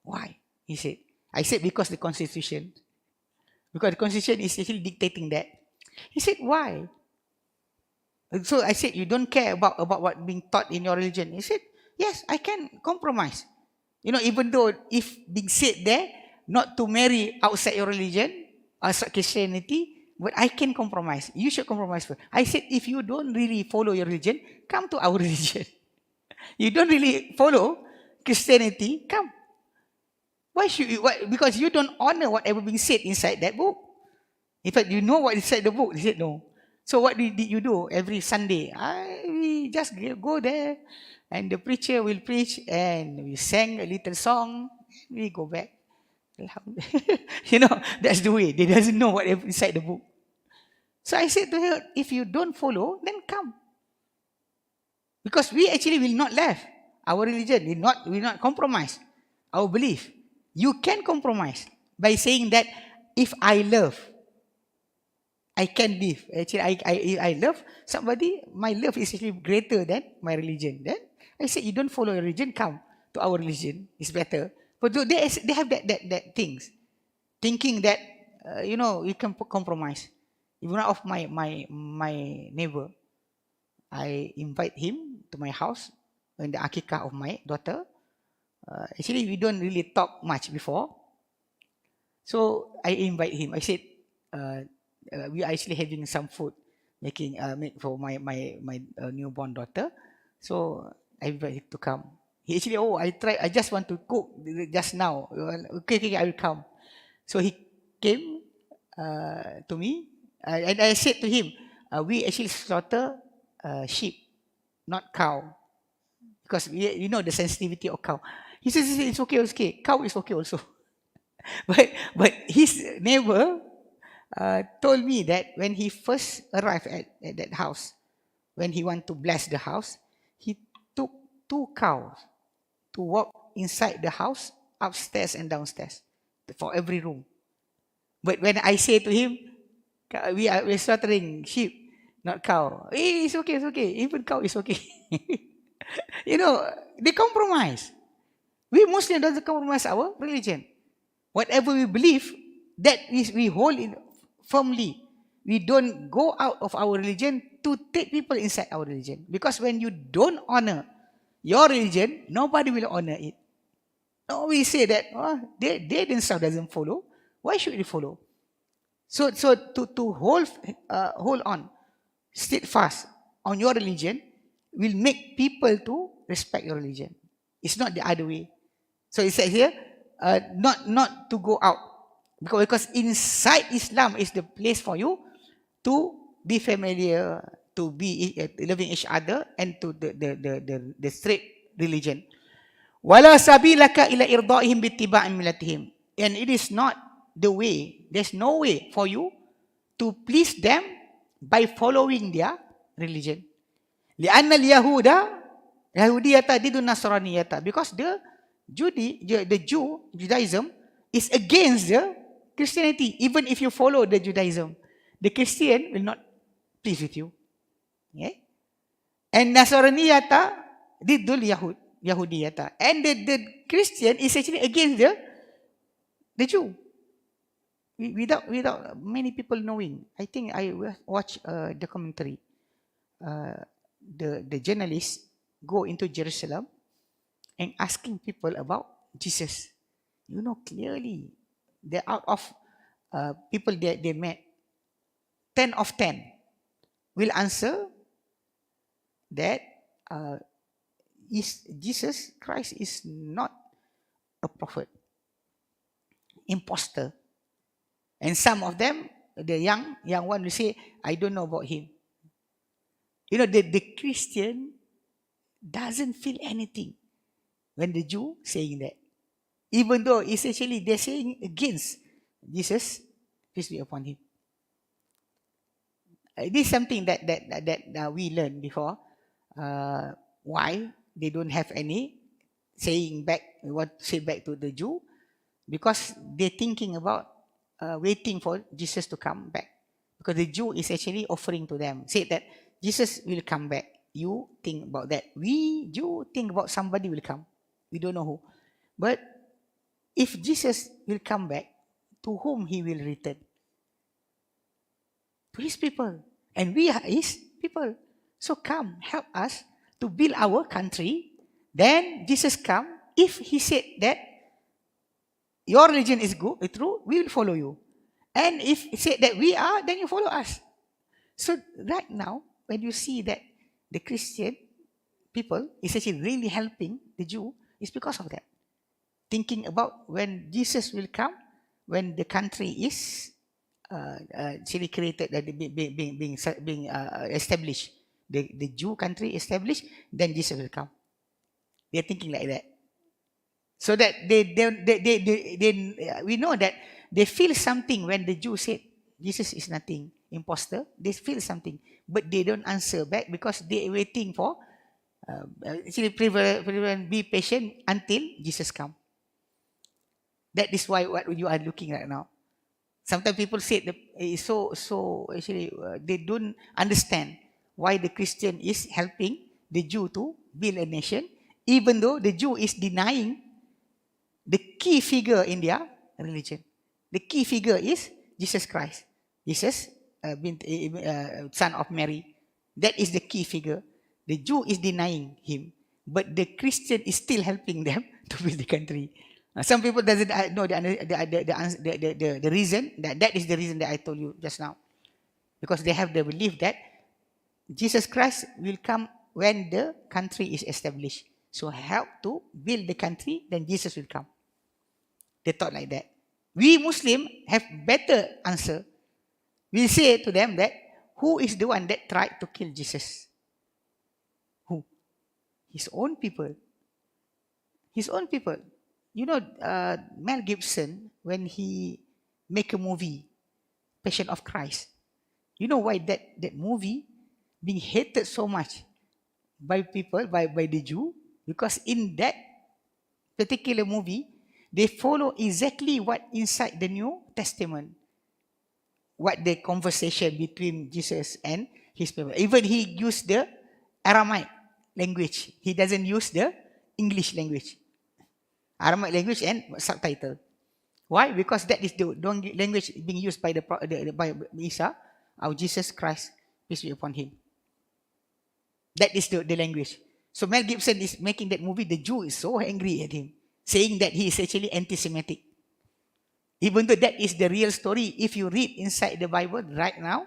Why? He said. I said, because the constitution. Because the constitution is actually dictating that. He said, why? So I said, you don't care about what being taught in your religion. He said, yes, I can compromise. Even though if being said there, not to marry outside your religion, outside Christianity, but I can compromise. You should compromise first. I said, if you don't really follow your religion, come to our religion. You don't really follow Christianity, come. Why should you? Why? Because you don't honor whatever being said inside that book. In fact, you know what is inside the book. He said no. So what did you do every Sunday? We just go there, and the preacher will preach, and we sang a little song. We go back. That's the way. They doesn't know what is inside the book. So I said to her, if you don't follow, then come. Because we actually will not leave our religion. We will not compromise our belief. You can compromise by saying that if I love, I can live. Actually, I love somebody, my love is actually greater than my religion. Then I said, you don't follow your religion, come to our religion. It's better. But they have that things, thinking that you can compromise. Even one of my neighbor, I invite him to my house when the akikah of my daughter. Actually, we don't really talk much before. So I invite him. I said, we are actually having some food make for my newborn daughter. So I invite him to come. He actually, I just want to cook just now. Okay, I will come. So he came to me, and I said to him, we actually slaughter sheep, not cow, because you know the sensitivity of cow. He says it's okay. Cow is okay also. but his neighbor told me that when he first arrived at that house, when he wanted to bless the house, he took 2 cows to walk inside the house, upstairs and downstairs, for every room. But when I say to him, we're slaughtering sheep, not cow. It's okay. Even cow is okay. They compromise. We Muslims don't compromise our religion. Whatever we believe, that is we hold it firmly. We don't go out of our religion to take people inside our religion. Because when you don't honor your religion, nobody will honor it. No, we say that they themselves doesn't follow. Why should we follow? So to hold on, steadfast on your religion will make people to respect your religion. It's not the other way. So it says here, not to go out, because inside Islam is the place for you to be familiar, to be loving each other, and to the straight religion. Wala sabilaka ila irdaihim bittiba'i millatihim. And it is not the way, there's no way for you to please them by following their religion. Li'anna al-Yahudiyata didun Nasraniyata. Because the Judaism is against the Christianity. Even if you follow the Judaism, the Christian will not please with you. Okay? And Nasraniyata didul Yahudiyata. And the Christian is actually against the Jew. Without many people knowing. I think I watched a documentary. The journalists go into Jerusalem and asking people about Jesus. Clearly, they're out of people they met, 10 of 10 will answer that Jesus Christ is not a prophet, imposter. And some of them, the young one will say, I don't know about him. The Christian doesn't feel anything when the Jew saying that. Even though essentially they're saying against Jesus, peace be upon him. This is something that we learned before. Why they don't have any saying back, what to say back to the Jew? Because they're thinking about waiting for Jesus to come back. Because the Jew is actually offering to them, said that Jesus will come back. You think about that. We, Jew, think about somebody will come. We don't know who. But if Jesus will come back, to whom he will return? To his people. And we are his people. So come, help us to build our country. Then Jesus come. If he said that your religion is good, true, we will follow you. And if he said that we are, then you follow us. So right now, when you see that the Christian people is actually really helping the Jew, it's because of that. Thinking about when Jesus will come, when the country is actually created, being established, the Jew country established, then Jesus will come. They're thinking like that. So that we know that they feel something when the Jew said Jesus is nothing, imposter. They feel something, but they don't answer back because they are waiting for. Actually, be patient until Jesus come. That is why what you are looking right now. Sometimes people say that so actually they don't understand why the Christian is helping the Jew to build a nation, even though the Jew is denying the key figure in their religion. The key figure is Jesus Christ. Jesus, son of Mary. That is the key figure. The Jew is denying him, but the Christian is still helping them to build the country. Some people doesn't know the reason. That is the reason that I told you just now. Because they have the belief that Jesus Christ will come when the country is established. So help to build the country, then Jesus will come. They thought like that. We Muslim have better answer. We say to them that who is the one that tried to kill Jesus? Who? His own people. His own people. You know, Mel Gibson, when he make a movie, Passion of Christ, you know why that movie being hated so much by people, by the Jew? Because in that particular movie, they follow exactly what inside the New Testament. What the conversation between Jesus and his people. Even he used the Aramaic language. He doesn't use the English language. Aramaic language and subtitle. Why? Because that is the language being used by by Isa, our Jesus Christ, peace be upon him. That is the language. So Mel Gibson is making that movie. The Jew is so angry at him, saying that he is actually anti-Semitic. Even though that is the real story, if you read inside the Bible right now,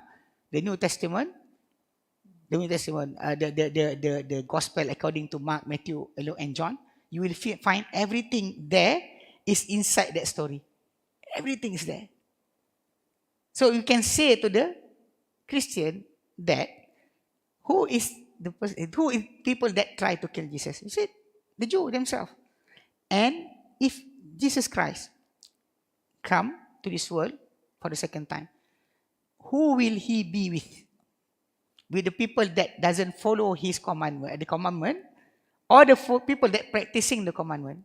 the New Testament, the Gospel according to Mark, Matthew, Luke, and John, you will find everything there is inside that story. Everything is there. So you can say to the Christian that who is people that try to kill Jesus? You said the Jew themselves. And if Jesus Christ come to this world for the second time, who will he be with? With the people that doesn't follow his commandment, or the people that practicing the commandment?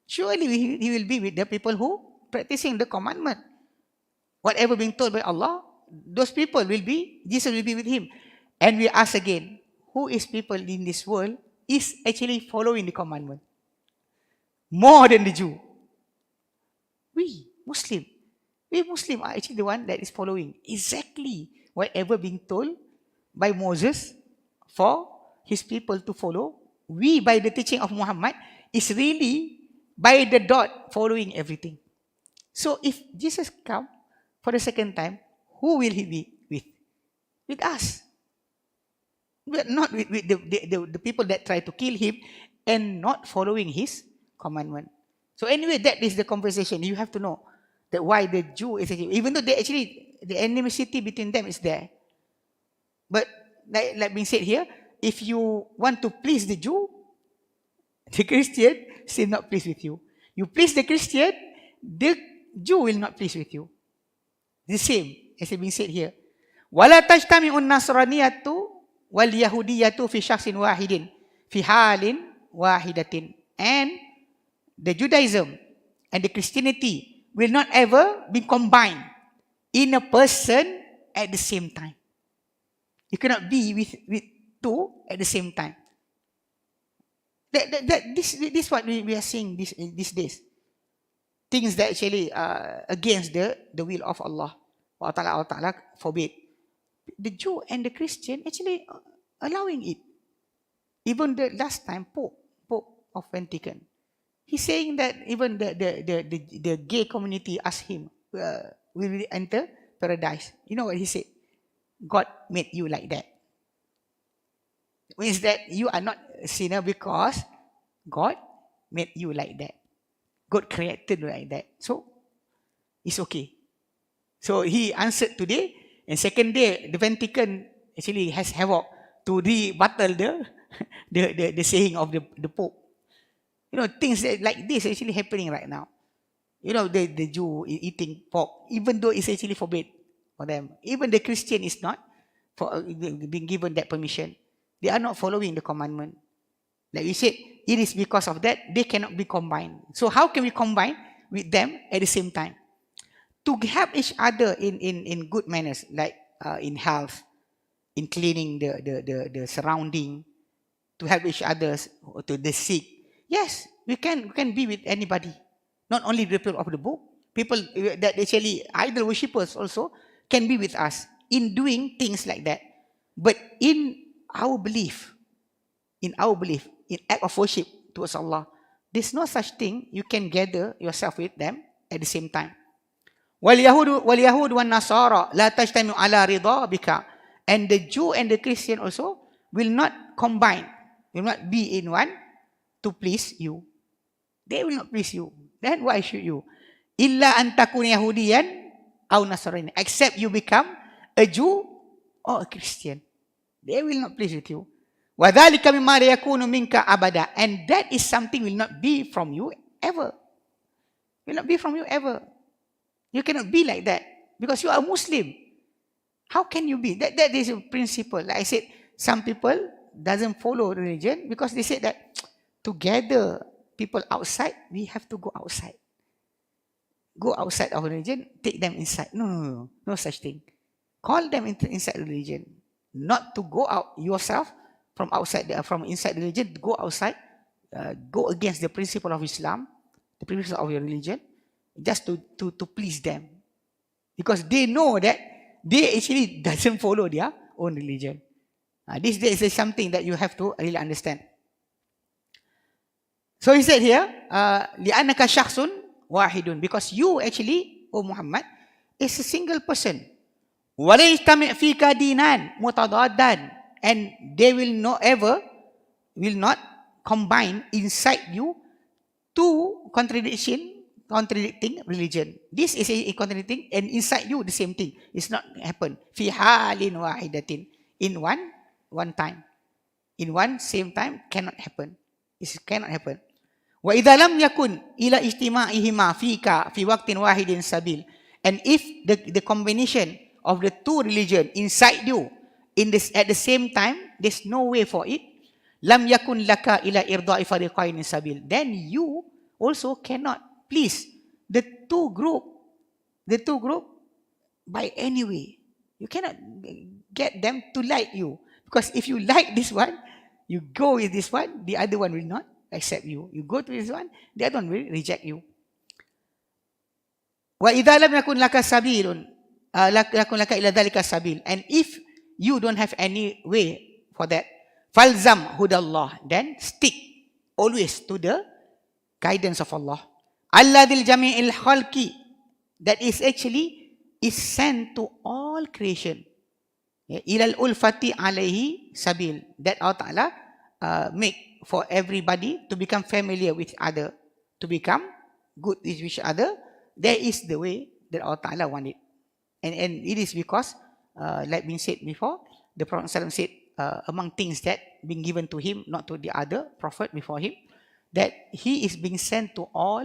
Surely he will be with the people who practicing the commandment. Whatever being told by Allah, those people will be, Jesus will be with him. And we ask again, who is people in this world is actually following the commandment? More than the Jew. We Muslim are actually the one that is following exactly whatever being told by Moses for his people to follow. We, by the teaching of Muhammad, is really by the dot following everything. So if Jesus come for the second time, who will he be with? With us. But not with the people that try to kill him and not following his commandment. So anyway, that is the conversation. You have to know that why the Jew is actually, even though the animosity between them is there. But like being said here, if you want to please the Jew, the Christian still not pleased with you. You please the Christian, the Jew will not please with you. The same as being said here. وَلَا تَجْتَمِعُ النَّصْرَانِيَّةُ وَالْيَهُودِيَّةُ فِي شَخْصٍ وَاحِدٍ فِي حَالٍ وَاحِدَةٍ. And the Judaism and the Christianity will not ever be combined in a person at the same time. You cannot be with two at the same time. This is what we are seeing these days. Things that actually against the will of Allah. Allah Ta'ala forbid. The Jew and the Christian actually allowing it. Even the last time Pope of Vatican, he's saying that even the gay community asked him, will we enter paradise? You know what he said? God made you like that. It means that you are not a sinner because God made you like that. God created you like that. So, it's okay. So, he answered today, and second day, the Vatican actually has havoc to rebuttal the saying of the Pope. You know, things like this actually happening right now. You know, the Jew eating pork, even though it's actually forbidden for them. Even the Christian is not being given that permission. They are not following the commandment. Like we said, it is because of that they cannot be combined. So how can we combine with them at the same time? To help each other in good manners, like in health, in cleaning the surrounding, to help each other, to the sick. Yes, we can be with anybody. Not only the people of the book, people that actually idol worshippers also can be with us in doing things like that. But in our belief, in act of worship towards Allah, there's no such thing you can gather yourself with them at the same time. وَالْيَهُودُ وَالنَّصَارَى لَا تَجْتَمِعُ عَلَى رِضَى بِكَ. And the Jew and the Christian also will not combine, will not be in one to please you. They will not please you. Then why should you? إِلَّا أَن تَكُونَ يَهُودِيًا أَوْ نَصْرَانِيًّا. Except you become a Jew or a Christian. They will not please with you. وَذَلِكَ مِمَّا لَا يَكُونُ مِنْكَ أَبَدًا. And that is something will not be from you ever. Will not be from you ever. You cannot be like that because you are a Muslim. How can you be? That is a principle. Like I said, some people doesn't follow religion because they said that to gather people outside, we have to go outside. Go outside of religion, take them inside. No such thing. Call them inside religion. Not to go out yourself from inside religion, go outside, go against the principle of Islam, the principle of your religion, just to please them. Because they know that they actually doesn't follow their own religion. This is something that you have to really understand. So he said here, لِأَنَّكَ شَخْصٌ وَاحِدٌ. Because you actually, O Muhammad, is a single person. وَلَا يَجْتَمِعْ فِيكَ دِينًا مُتَضَادًا. And they will not combine inside you two contradicting religion. This is a contradicting, and inside you the same thing. It's not happen. Fi halin wahidatin. In one time. In one same time cannot happen. It cannot happen. Wa idza lam yakun ila ijtima'ihima fika fi waqtin wahidin sabil. And if the combination of the two religion inside you at the same time, there's no way for it. Lam yakun laka ila irda'i fariqain sabil. Then you also cannot please the two group by any way. You cannot get them to like you. Because if you like this one, you go with this one, the other one will not accept you. You go to this one, the other one will reject you. Wa idza lam yakun laka sabilun yakun laka ila dhalika sabil. And if you don't have any way for that, falzam hudallah, then stick always to the guidance of Allah. Alladhil jami'il khalqi, that is actually is sent to all creation. Ilal ulfati alayhi sabil, that Allah Ta'ala make for everybody to become familiar with other, to become good with each other. That is the way that Allah Ta'ala wanted. And it is because, like being said before, the Prophet ﷺ said, among things that being given to him, not to the other prophet before him, that he is being sent to all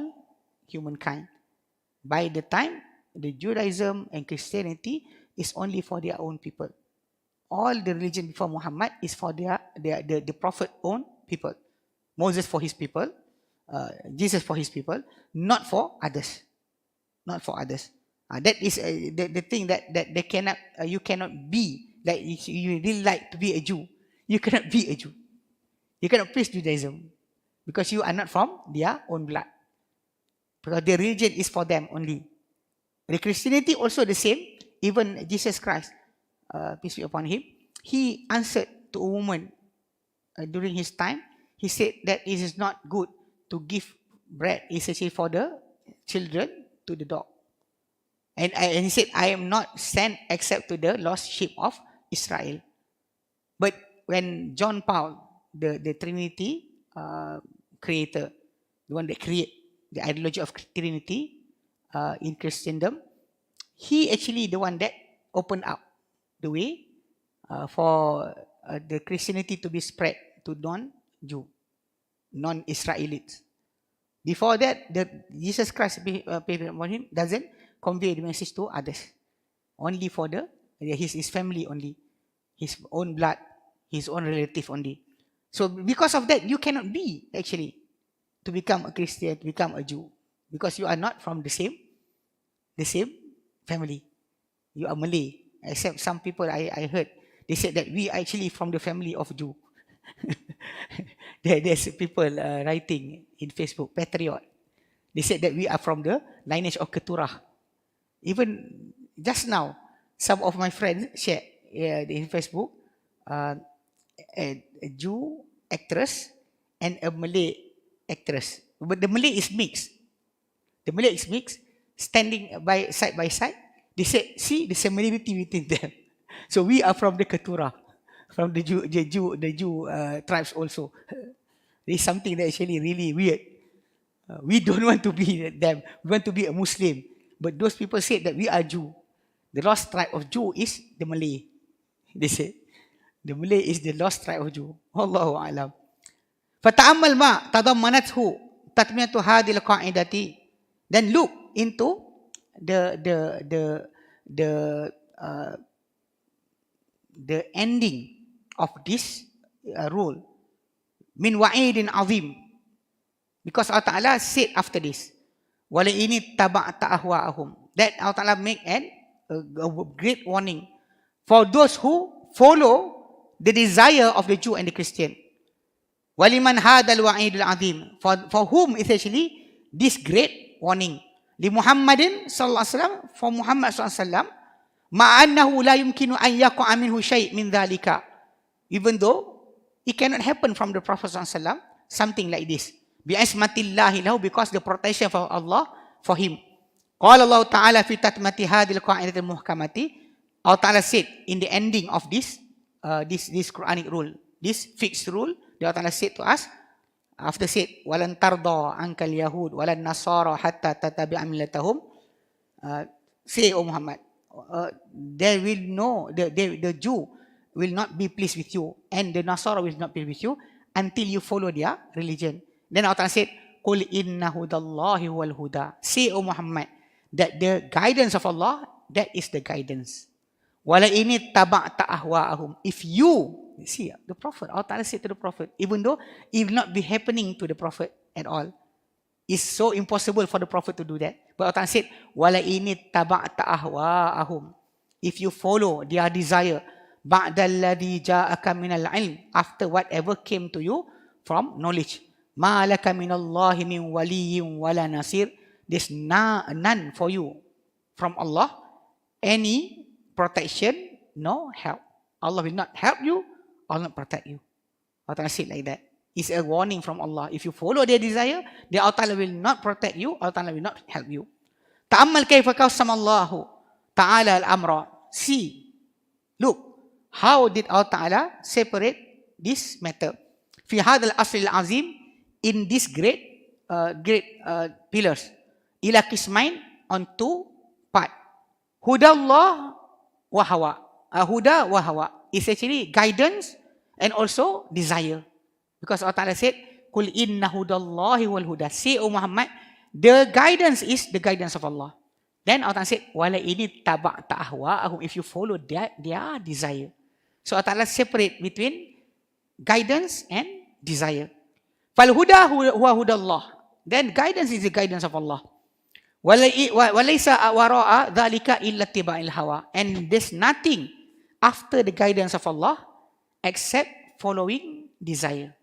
humankind. By the time the Judaism and Christianity is only for their own people. All the religion before Muhammad is for the prophet own people. Moses for his people, Jesus for his people, not for others. not for others. That is the thing that they cannot, you cannot be, like you really like to be a Jew. You cannot be a Jew. You cannot preach Judaism because you are not from their own blood. Because the religion is for them only. The Christianity also the same. Even Jesus Christ, peace be upon him, he answered to a woman during his time. He said that it is not good to give bread, essentially for the children, to the dog. And he said, I am not sent except to the lost sheep of Israel. But when John Paul, the Trinity creator, the one that created the ideology of Trinity in Christendom, he actually the one that opened up the way for the Christianity to be spread to non-Jew, non-Israelites. Before that, Jesus Christ, him, doesn't convey the message to others. Only for his family only, his own blood, his own relative only. So because of that, you cannot be actually to become a Christian, to become a Jew, because you are not from the same family. You are Malay. Except some people I heard, they said that we are actually from the family of Jew. There's people writing in Facebook, Patriot. They said that we are from the lineage of Keturah. Even just now, some of my friends shared in Facebook a Jew actress and a Malay actress. But the Malay is mixed. The Malay is mixed, standing side by side. They said, see the similarity between them. So we are from the Keturah, from the Jew tribes also. There is something that actually really weird. We don't want to be them. We want to be a Muslim. But those people said that we are Jew. The lost tribe of Jew is the Malay. They say the Malay is the lost tribe of Jew. Allahu a'lam. فَتَأَمَّلْ مَا تَضَمَّنَتْهُ تَتْمِيَةُ هَذِهِ الْقَاعِدَةِ. Then look into the ending of this rule. Min wa'idin azim. Because Allah Ta'ala said after this, wala ini taba'ta ahwa'ahum. That Allah Ta'ala make a great warning for those who follow the desire of the Jew and the Christian. Waliman hadal wa'idul azim. For whom is actually this great warning. Li Muhammadin sallallahu alaihi wasallam, for Muhammad sallallahu alaihi wasallam, ma'annahu la yumkinu an yaqa minhu shay' min dhalika. Even though it cannot happen from the Prophet sallallahu alaihi wasallam something like this. Bi'ismatillahi lahu, because the protection of Allah for him. Qala Allah Ta'ala fi tatmati hadhil qa'idati al-muhkamati. Allah Ta'ala said in the ending of this Quranic rule, this fixed rule, Allah Ta'ala said to us, after said, walan tarda ankal yahud walan nasara hatta tatabi'a millatahum. Say, O Muhammad, they will know, the Jew will not be pleased with you, and the Nasara will not be with you until you follow their religion. Then Allah said, Qul inna hudallahi wal huda. Say, O Muhammad, that the guidance of Allah, that is the guidance. Wala ini taba'ta ahwa'ahum. If you, see, the Prophet, Allah said to the Prophet, even though it will not be happening to the Prophet at all, it's so impossible for the Prophet to do that. But Allah said, wala ini taba'ta ahwa'ahum. If you follow their desire, ba'dalladhi ja'aka minal ilm, after whatever came to you from knowledge, ma laka minallahi min waliyyin wala nasir. There's none for you from Allah, any protection, no help. Allah will not help you, Allah will not protect you. Allah said like that. It's a warning from Allah. If you follow their desire, then Allah will not protect you, Allah will not help you. Ta'ammal kayfa qasama Allahu ta'ala al-amra. See, look, how did Allah Ta'ala separate this matter? Fi hadal asl al-azim, in this great pillars. Ila qismain, on two part. Hudallah wa hawa. Huda wa hawa is actually guidance and also desire. Because Allah Ta'ala said, Qul inna hudallahi wal huda. Say, O Muhammad, the guidance is the guidance of Allah. Then Allah Ta'ala said, wala ini taba'ta ahwa'ahum. If you follow their desire. So Allah Ta'ala separate between guidance and desire. Fal huda huwa hudallah. Then guidance is the guidance of Allah. وَلَيْسَ وَرَاءَ ذَلِكَ إِلَّا اتِّبَاعِ الْهَوَىٰ. And there's nothing after the guidance of Allah except following desire.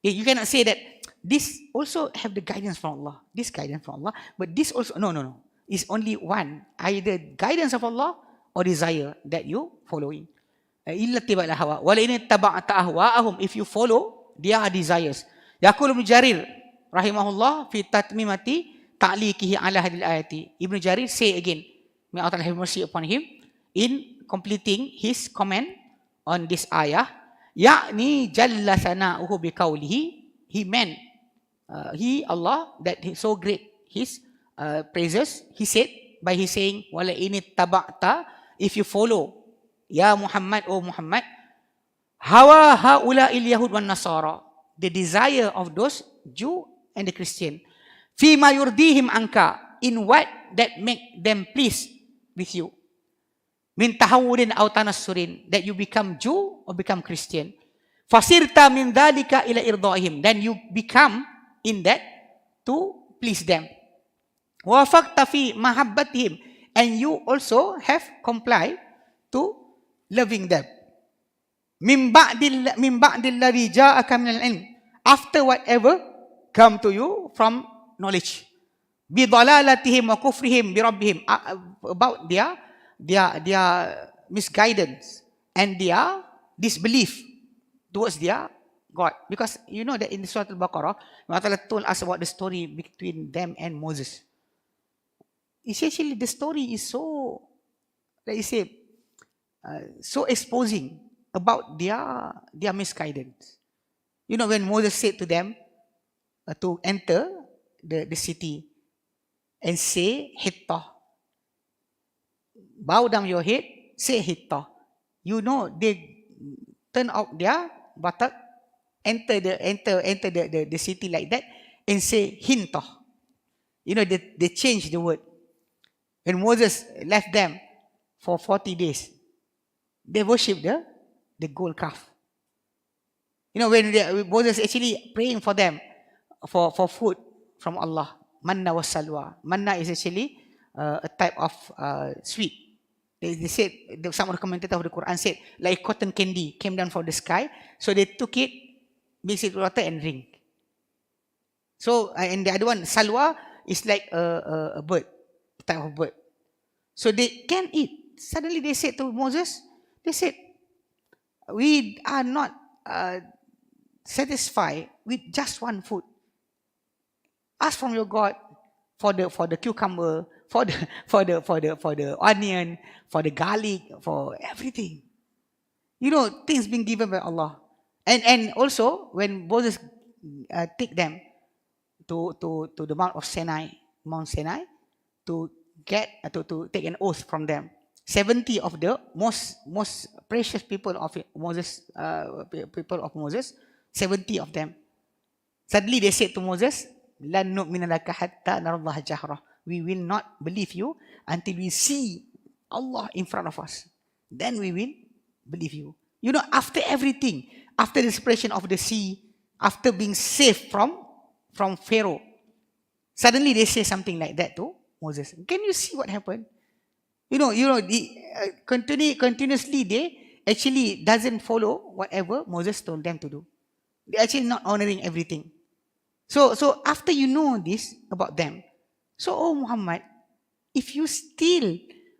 You cannot say that this also have the guidance from Allah, this guidance from Allah, but this also, no. It's only one, either guidance of Allah or desire that you following. إِلَّا اتِّبَاعِ الْهَوَىٰ وَلَئِنِ اتَّبَعْتَ أَهْوَاءَهُمْ. If you follow their desires. يقول ابن جرير رحمه الله في تتميمة تعليقه على هذه الآية. Ibn Jarir say again, may Allah have mercy upon him, in completing his comment on this ayah, يعني جل ثناؤه بقوله, he meant, he, Allah, that he so great his praises, he said, by his saying, وَلَئِنِ اتَّبَعْتَ, if you follow, Ya Muhammad, O Muhammad, hawa haula il Yahud wan Nasara, the desire of those Jew and the Christian, fima yurdihim anka, in what that make them pleased with you, min tahawurin aw tanassurin, that you become Jew or become Christian, fasirta min dhalika ila irdaihim, then you become in that to please them, wa faqta fi mahabbatihim, and you also have complied to loving them, min ba'dil ladhi ja'aka min al-ilm, after whatever come to you from knowledge, bi dalalatihim wa kufrihim bi rabbihim, about their misguidance and their disbelief towards their God. Because you know that in the Surah Al-Baqarah, Allah told us about the story between them and Moses. Essentially, the story is so, let me say, so exposing about their misguidance. You know, when Moses said to them to enter the city and say Hittah, bow down your head, say Hittah. You know, they turn out their buttock, enter the city like that, and say Hintah. You know, they changed the word. When Moses left them for 40 days, they worshipped the gold calf. You know, when Moses actually praying for them for food from Allah, manna was salwa. Manna is actually a type of sweet. They said, some of the commentators of the Quran said, like cotton candy came down from the sky. So they took it, mix it with water and drink. So, and the other one, salwa, is like a bird, a type of bird. So they can eat. Suddenly they said to Moses, they said, we are not satisfied with just one food. Ask from your God for the cucumber, for the onion, for the garlic, for everything. You know, things being given by Allah. And also when Moses take them to the Mount Sinai, to get to take an oath from them. 70 of the most precious people of Moses, 70 of them. Suddenly they said to Moses, "Lan nu'mina laka hatta narallaha jahra." We will not believe you until we see Allah in front of us. Then we will believe you. You know, after everything, after the separation of the sea, after being saved from Pharaoh, suddenly they say something like that to Moses. Can you see what happened? You know, continuously they actually doesn't follow whatever Moses told them to do. They're actually not honoring everything. So after you know this about them, so oh Muhammad, if you still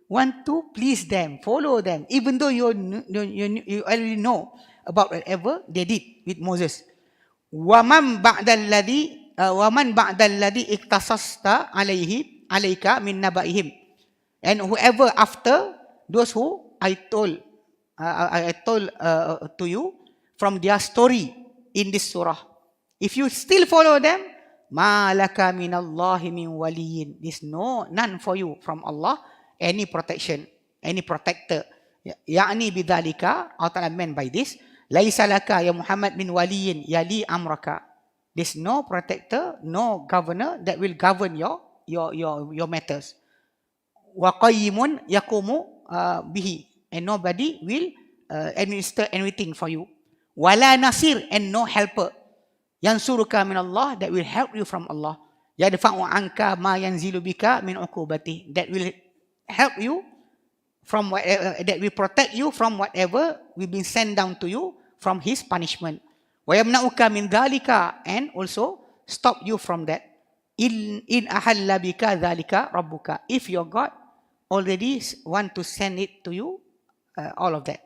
want to please them, follow them, even though you already know about whatever they did with Moses. وَمَنْ بَعْدَ الَّذِي اِقْتَصَصْتَ عَلَيْكَ مِنْ نَبَئِهِمْ. And whoever after those who I told to you from their story in this surah, if you still follow them, مَا لَكَ مِنَ اللَّهِ مِنْ وَلِيٍّ. There's none for you from Allah, any protection, any protector. يعني بذلك, Allah meant by this, لَيْسَ لَكَ يَا مُحَمَّدْ مِنْ وَلِيٍّ يَلِي أَمْرَكَ. There's no protector, no governor that will govern your matters. وَقَيِّمٌ يَقُومُ بِهِ. And nobody will administer anything for you. وَلَا نَصِيرٌ. And no helper. يَنْصُرُكَ مِنَ اللَّهِ. That will help you from Allah. Yadfa'u anka ma yanzilu bika min uqubati. That will help you from whatever, that will protect you from whatever will be sent down to you from his punishment. Wa yamna'uka min dhalika, and also stop you from that. In ahalla bika dhalika rabbuka. If your God already want to send it to you, all of that.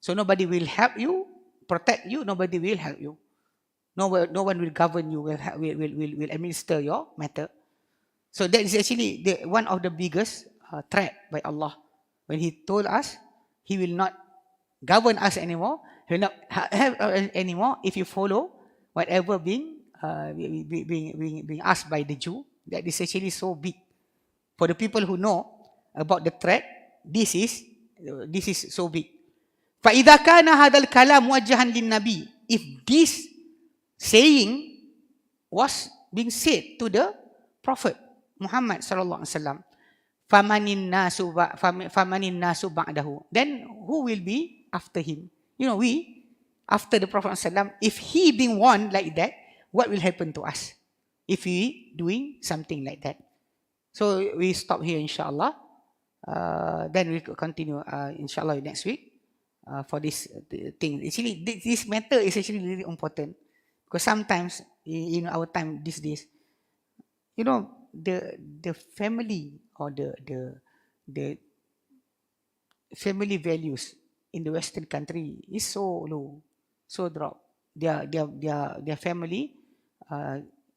So nobody will help you, protect you, nobody will help you. No one will govern you, will administer your matter. So that is actually one of the biggest threat by Allah. When He told us He will not govern us anymore, He will not help us anymore if you follow whatever being asked by the Jew. That is actually so big. For the people who know about the threat, this is so big. فَإِذَا كَانَ هَذَا الْكَلَامُ مُوَجَّهًا لِلنَّبِي. If this saying was being said to the Prophet Muhammad sallallahu alaihi wasallam, famanin nasu ba'dahu. Then who will be after him? You know, we after the Prophet sallallahu alaihi wasallam, if he being warned like that, what will happen to us if we doing something like that? So we stop here, inshallah. Then we continue, inshallah, next week. For this thing. Actually, this matter is actually really important, because sometimes in our time these days, you know, the family or the family values in the Western country is so low, so drop. Their family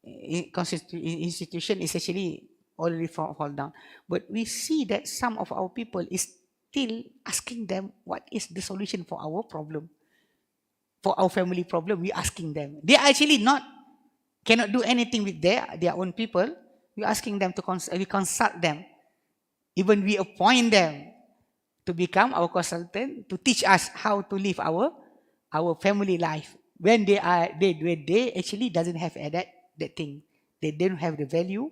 institution is actually already fall down. But we see that some of our people is still asking them, what is the solution for our problem, for our family problem? We asking them. They are actually cannot do anything with their own people. We asking them to we consult them. Even we appoint them to become our consultant, to teach us how to live our family life. When they actually doesn't have that thing, they don't have the value,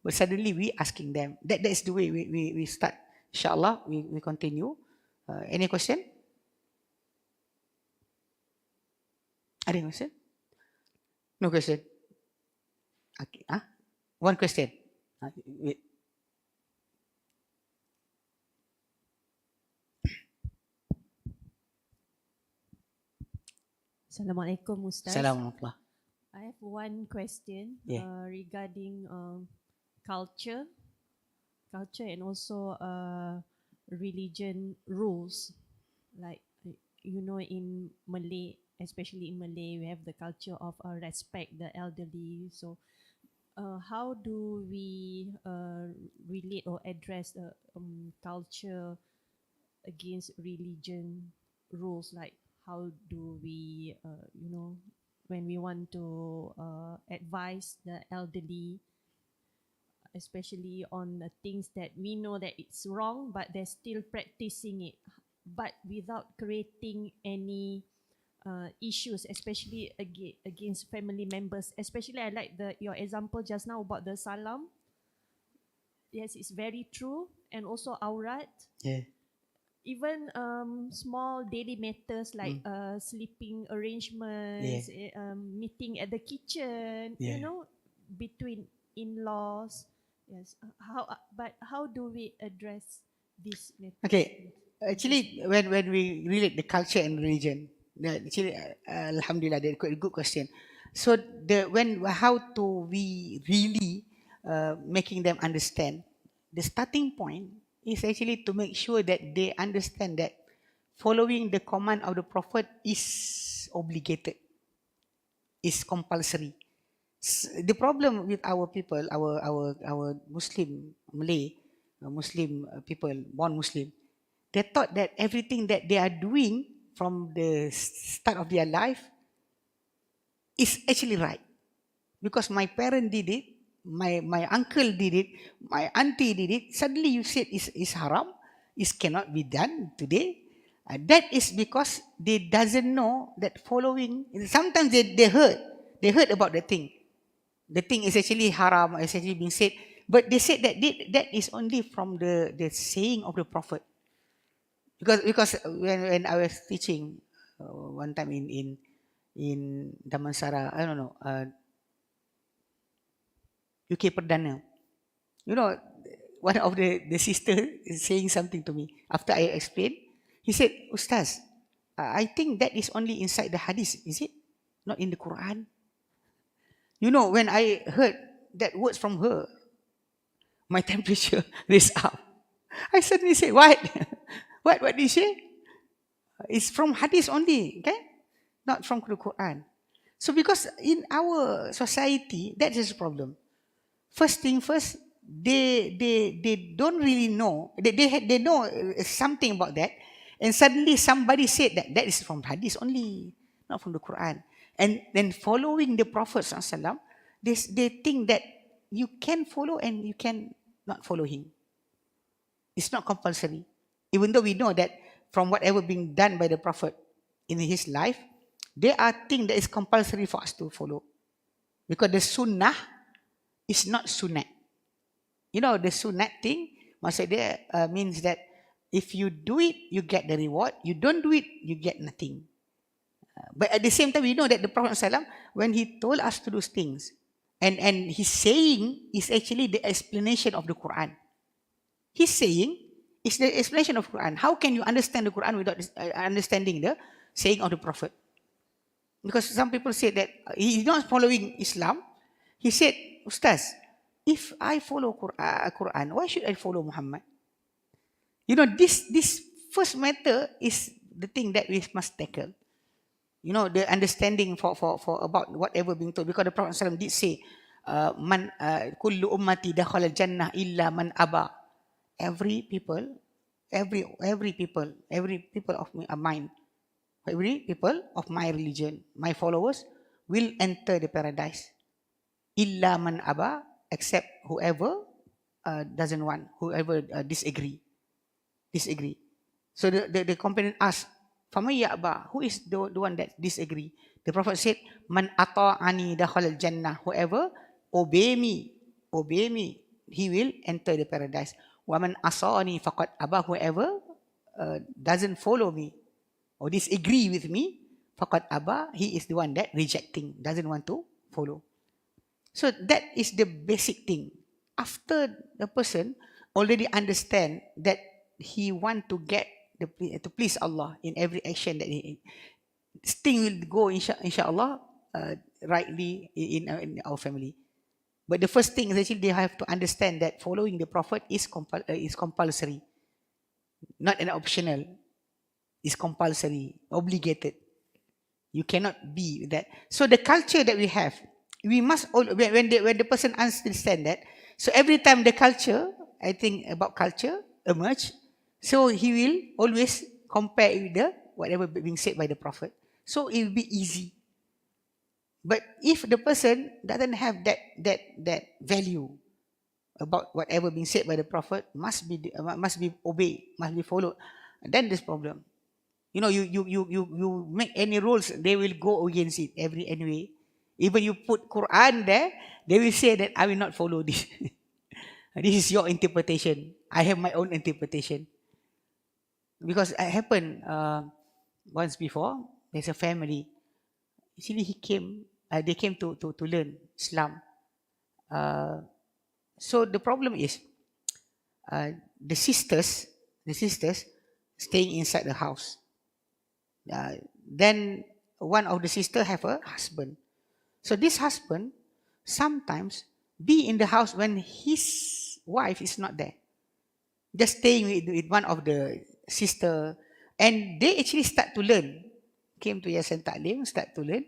but suddenly we asking them. That's the way we start. Inshallah, we continue. Any question? Any question? No question? Okay. One question. Wait. Assalamualaikum, Ustaz. Assalamualaikum. I have one question regarding culture and also religion rules. Like, you know, in Malay, especially in Malay, we have the culture of respect the elderly. So how do we relate or address the culture against religion rules? Like, how do we, you know, when we want to advise the elderly, especially on the things that we know that it's wrong, but they're still practicing it, but without creating any issues, especially against family members. Especially, I like your example just now about the salam. Yes, it's very true. And also aurat. Yeah. Even small daily matters like sleeping arrangements, meeting at the kitchen, you know, between in-laws. Yes. How do we address this matter? Okay. Actually, when we relate the culture and religion, actually, alhamdulillah, that's quite a good question. So how do we really making them understand? The starting point is actually to make sure that they understand that following the command of the Prophet is obligated, is compulsory. The problem with our people, our Muslim Malay Muslim people, born Muslim, they thought that everything that they are doing from the start of their life is actually right, because my parent did it, my uncle did it, my auntie did it. Suddenly you said is haram, it cannot be done today. That is because they doesn't know that following. Sometimes they heard about the thing. The thing is actually haram, is actually being said, but they said that is only from the saying of the Prophet. Because when I was teaching one time in Damansara, I don't know, UK Perdana. You know, one of the sister is saying something to me. After I explained, he said, Ustaz, I think that is only inside the hadith, is it? Not in the Quran. You know, when I heard that words from her, my temperature raised up. I suddenly said, what? What did you say? It's from hadith only, okay? Not from the Quran. So because in our society, that is a problem. First thing first, they don't really know. They know something about that. And suddenly somebody said that is from hadith only, not from the Quran. And then following the Prophet ﷺ, they think that you can follow and you can not follow him. It's not compulsory. Even though we know that from whatever being done by the Prophet in his life, there are things that is compulsory for us to follow. Because the sunnah is not sunnah. You know, the sunnah thing, maksudnya means that if you do it, you get the reward. You don't do it, you get nothing. But at the same time, we know that the Prophet ﷺ, when he told us to do things, and his saying is actually the explanation of the Quran. His saying is the explanation of Quran. How can you understand the Quran without understanding the saying of the Prophet? Because some people say that he is not following Islam. He said, Ustaz, if I follow Quran, why should I follow Muhammad? You know, this first matter is the thing that we must tackle. You know, the understanding for about whatever being told. Because the Prophet ﷺ did say, man kullu ummati dakhala jannah illa man aba. Every people of mine, every people of my religion, my followers, will enter the paradise. Illa man aba, except whoever doesn't want, whoever disagree. So the companion asked, Faman ya'ba, who is the one that disagree? The Prophet said, Man ata'ani dakhala jannah, whoever obey me, he will enter the paradise. Wa man asani faqad aba, whoever doesn't follow me or disagree with me, faqad aba, he is the one that rejecting, doesn't want to follow. So that is the basic thing. After the person already understand that he want to get to please Allah in every action that he, this thing will go inshallah rightly in our family. But the first thing is actually they have to understand that following the Prophet is compulsory, not an optional. It's compulsory, obligated. You cannot be that. So the culture that we have, we must when the person understand that. So every time the culture, I think about culture emerge, so he will always compare with the whatever being said by the Prophet. So it will be easy. But if the person doesn't have that value about whatever being said by the Prophet, must be obeyed, must be followed, then there's problem. You know, you make any rules, they will go against it anyway. Even you put Quran there, they will say that I will not follow this. This is your interpretation. I have my own interpretation. Because it happened once before. There's a family. Actually, they came to learn Islam. So the problem is the sisters staying inside the house. Then one of the sisters have a husband. So this husband sometimes be in the house when his wife is not there. Just staying with one of the sister, and they actually start to learn. Came to Yasin Ta'lim, start to learn,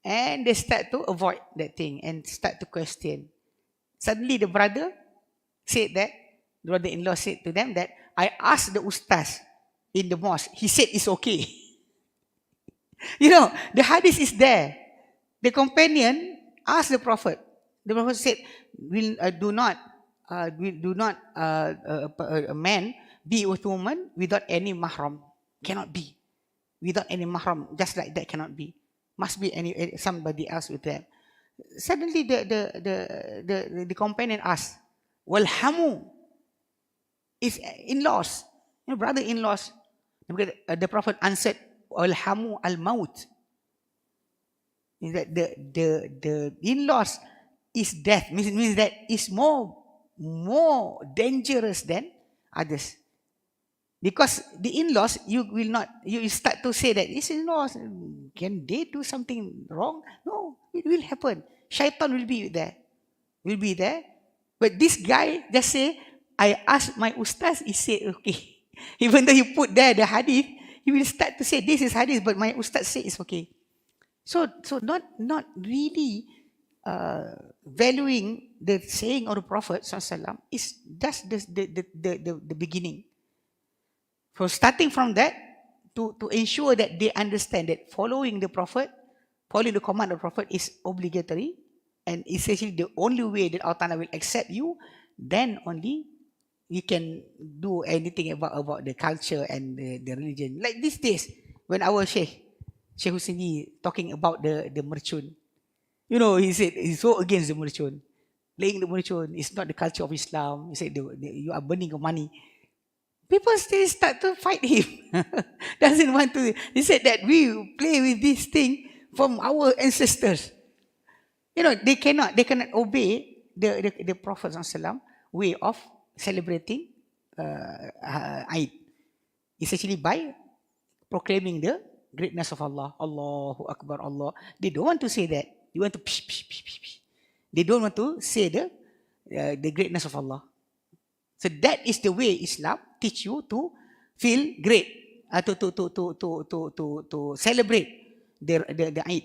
and they start to avoid that thing and start to question. Suddenly the brother said that, the brother-in-law said to them that, I asked the Ustaz in the mosque, he said it's okay. You know, the hadith is there. The companion asked the Prophet. The Prophet said, do not a man be with a woman without any mahram. Cannot be. Without any mahram. Just like that cannot be. Must be somebody else with them. Suddenly the companion asked, Wal-Hamu is in-laws. You know, brother-in-laws. The Prophet answered, Wal-Hamu al-Maut. That the in-laws is death. Means that is more dangerous than others. Because the in-laws, you start to say that these in-laws, can they do something wrong? No, it will happen. Shaitan will be there. But this guy just say, I asked my ustaz, he said okay. Even though you put there the hadith, he will start to say this is hadith, but my ustaz say it's okay. So not really valuing the saying of the Prophet ﷺ is just the beginning. So starting from that, to ensure that they understand that following the command of the Prophet is obligatory, and essentially the only way that Allah Ta'ala will accept you, then only you can do anything about the culture and the religion. Like these days, when our Sheikh Husseini talking about the mercun, he said he's so against the mercun. Laying the mercun is not the culture of Islam. He said you are burning your money. People still start to fight him. Doesn't want to. He said that we play with this thing from our ancestors. They cannot obey the Prophet ﷺ way of celebrating Eid. It's actually by proclaiming the greatness of Allah. Allahu Akbar, Allah. They don't want to say that. They want to psh, psh, psh, psh, psh. They don't want to say the greatness of Allah. So that is the way Islam teach you to feel great, to celebrate the Eid,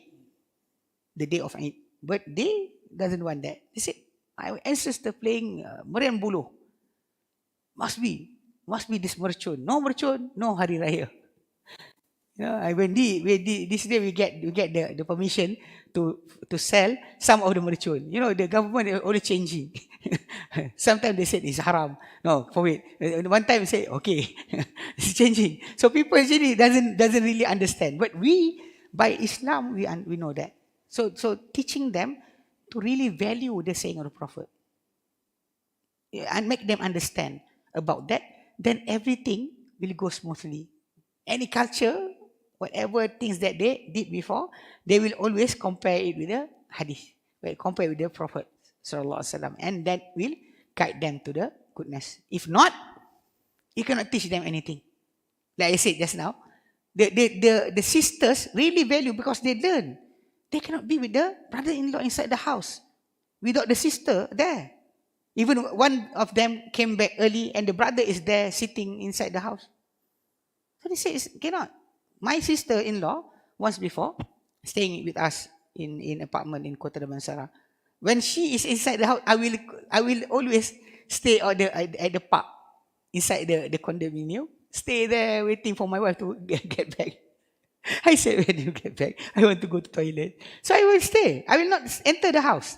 the day of Eid. But they doesn't want that. They said, our ancestor playing meriam buluh. Must be this mercun. No mercun, no hari raya. When this day we get the permission to sell some of the mercun. The government is always changing. Sometimes they said it's haram. No, for wait. One time they say okay, it's changing. So people actually doesn't really understand. But we, by Islam, we know that. So teaching them to really value the saying of the Prophet and make them understand about that, then everything will go smoothly. Any culture, whatever things that they did before, they will always compare it with the hadith, compare with the Prophet sallallahu alaihi wasallam, and that will guide them to the goodness. If not, you cannot teach them anything. Like I said just now, the sisters really value because they learn. They cannot be with the brother-in-law inside the house without the sister there. Even one of them came back early and the brother is there sitting inside the house. So they say, cannot. My sister-in-law, once before, staying with us in apartment in Kota Damansara. When she is inside the house, I will always stay at the park, inside the condominium, stay there waiting for my wife to get back. I said, when you get back, I want to go to toilet. So I will stay. I will not enter the house.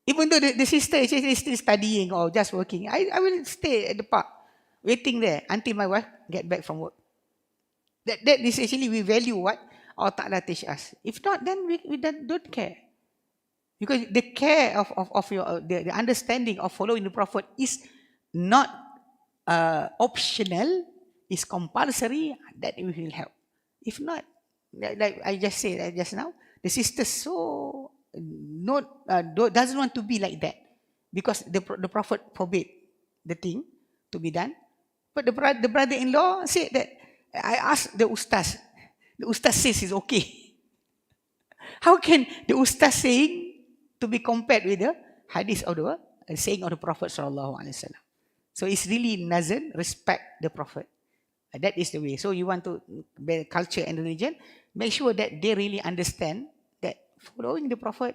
Even though the sister is still studying or just working, I will stay at the park, waiting there until my wife get back from work. That is actually we value what Allah Ta'ala teach us. If not, then we don't care. Because the care of your the understanding of following the Prophet is not optional, is compulsory, that it will help. If not, like I just said just now, the sister so doesn't want to be like that because the Prophet forbid the thing to be done. But the brother-in-law said that I asked the ustaz. The ustaz says it's okay. How can the ustaz saying to be compared with the hadith of the saying of the Prophet sallallahu alaihi wasallam? So it's really nazar, respect the Prophet. That is the way. So you want to build culture and religion, make sure that they really understand that following the Prophet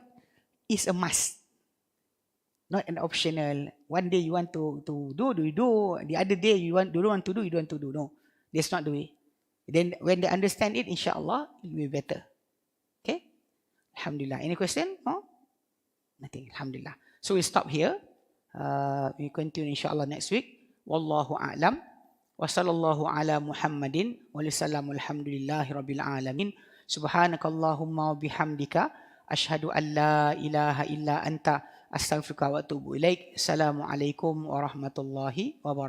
is a must, not an optional. One day you want to do, you do. The other day you don't want to do, you don't want to do. No, that's not the way. Then when they understand it, inshallah, it will be better. Okay? Alhamdulillah. Any question? No? Nothing. Alhamdulillah. So we stop here. We continue inshallah next week. Wallahu a'lam. Wa sallallahu ala Muhammadin wa sallam alhamdulillahi rabbil alamin. Subhanakallahumma wa bihamdika ashhadu an la ilaha illa anta astaghfiruka wa atubu ilaik. Assalamualaikum warahmatullahi wabarakatuh.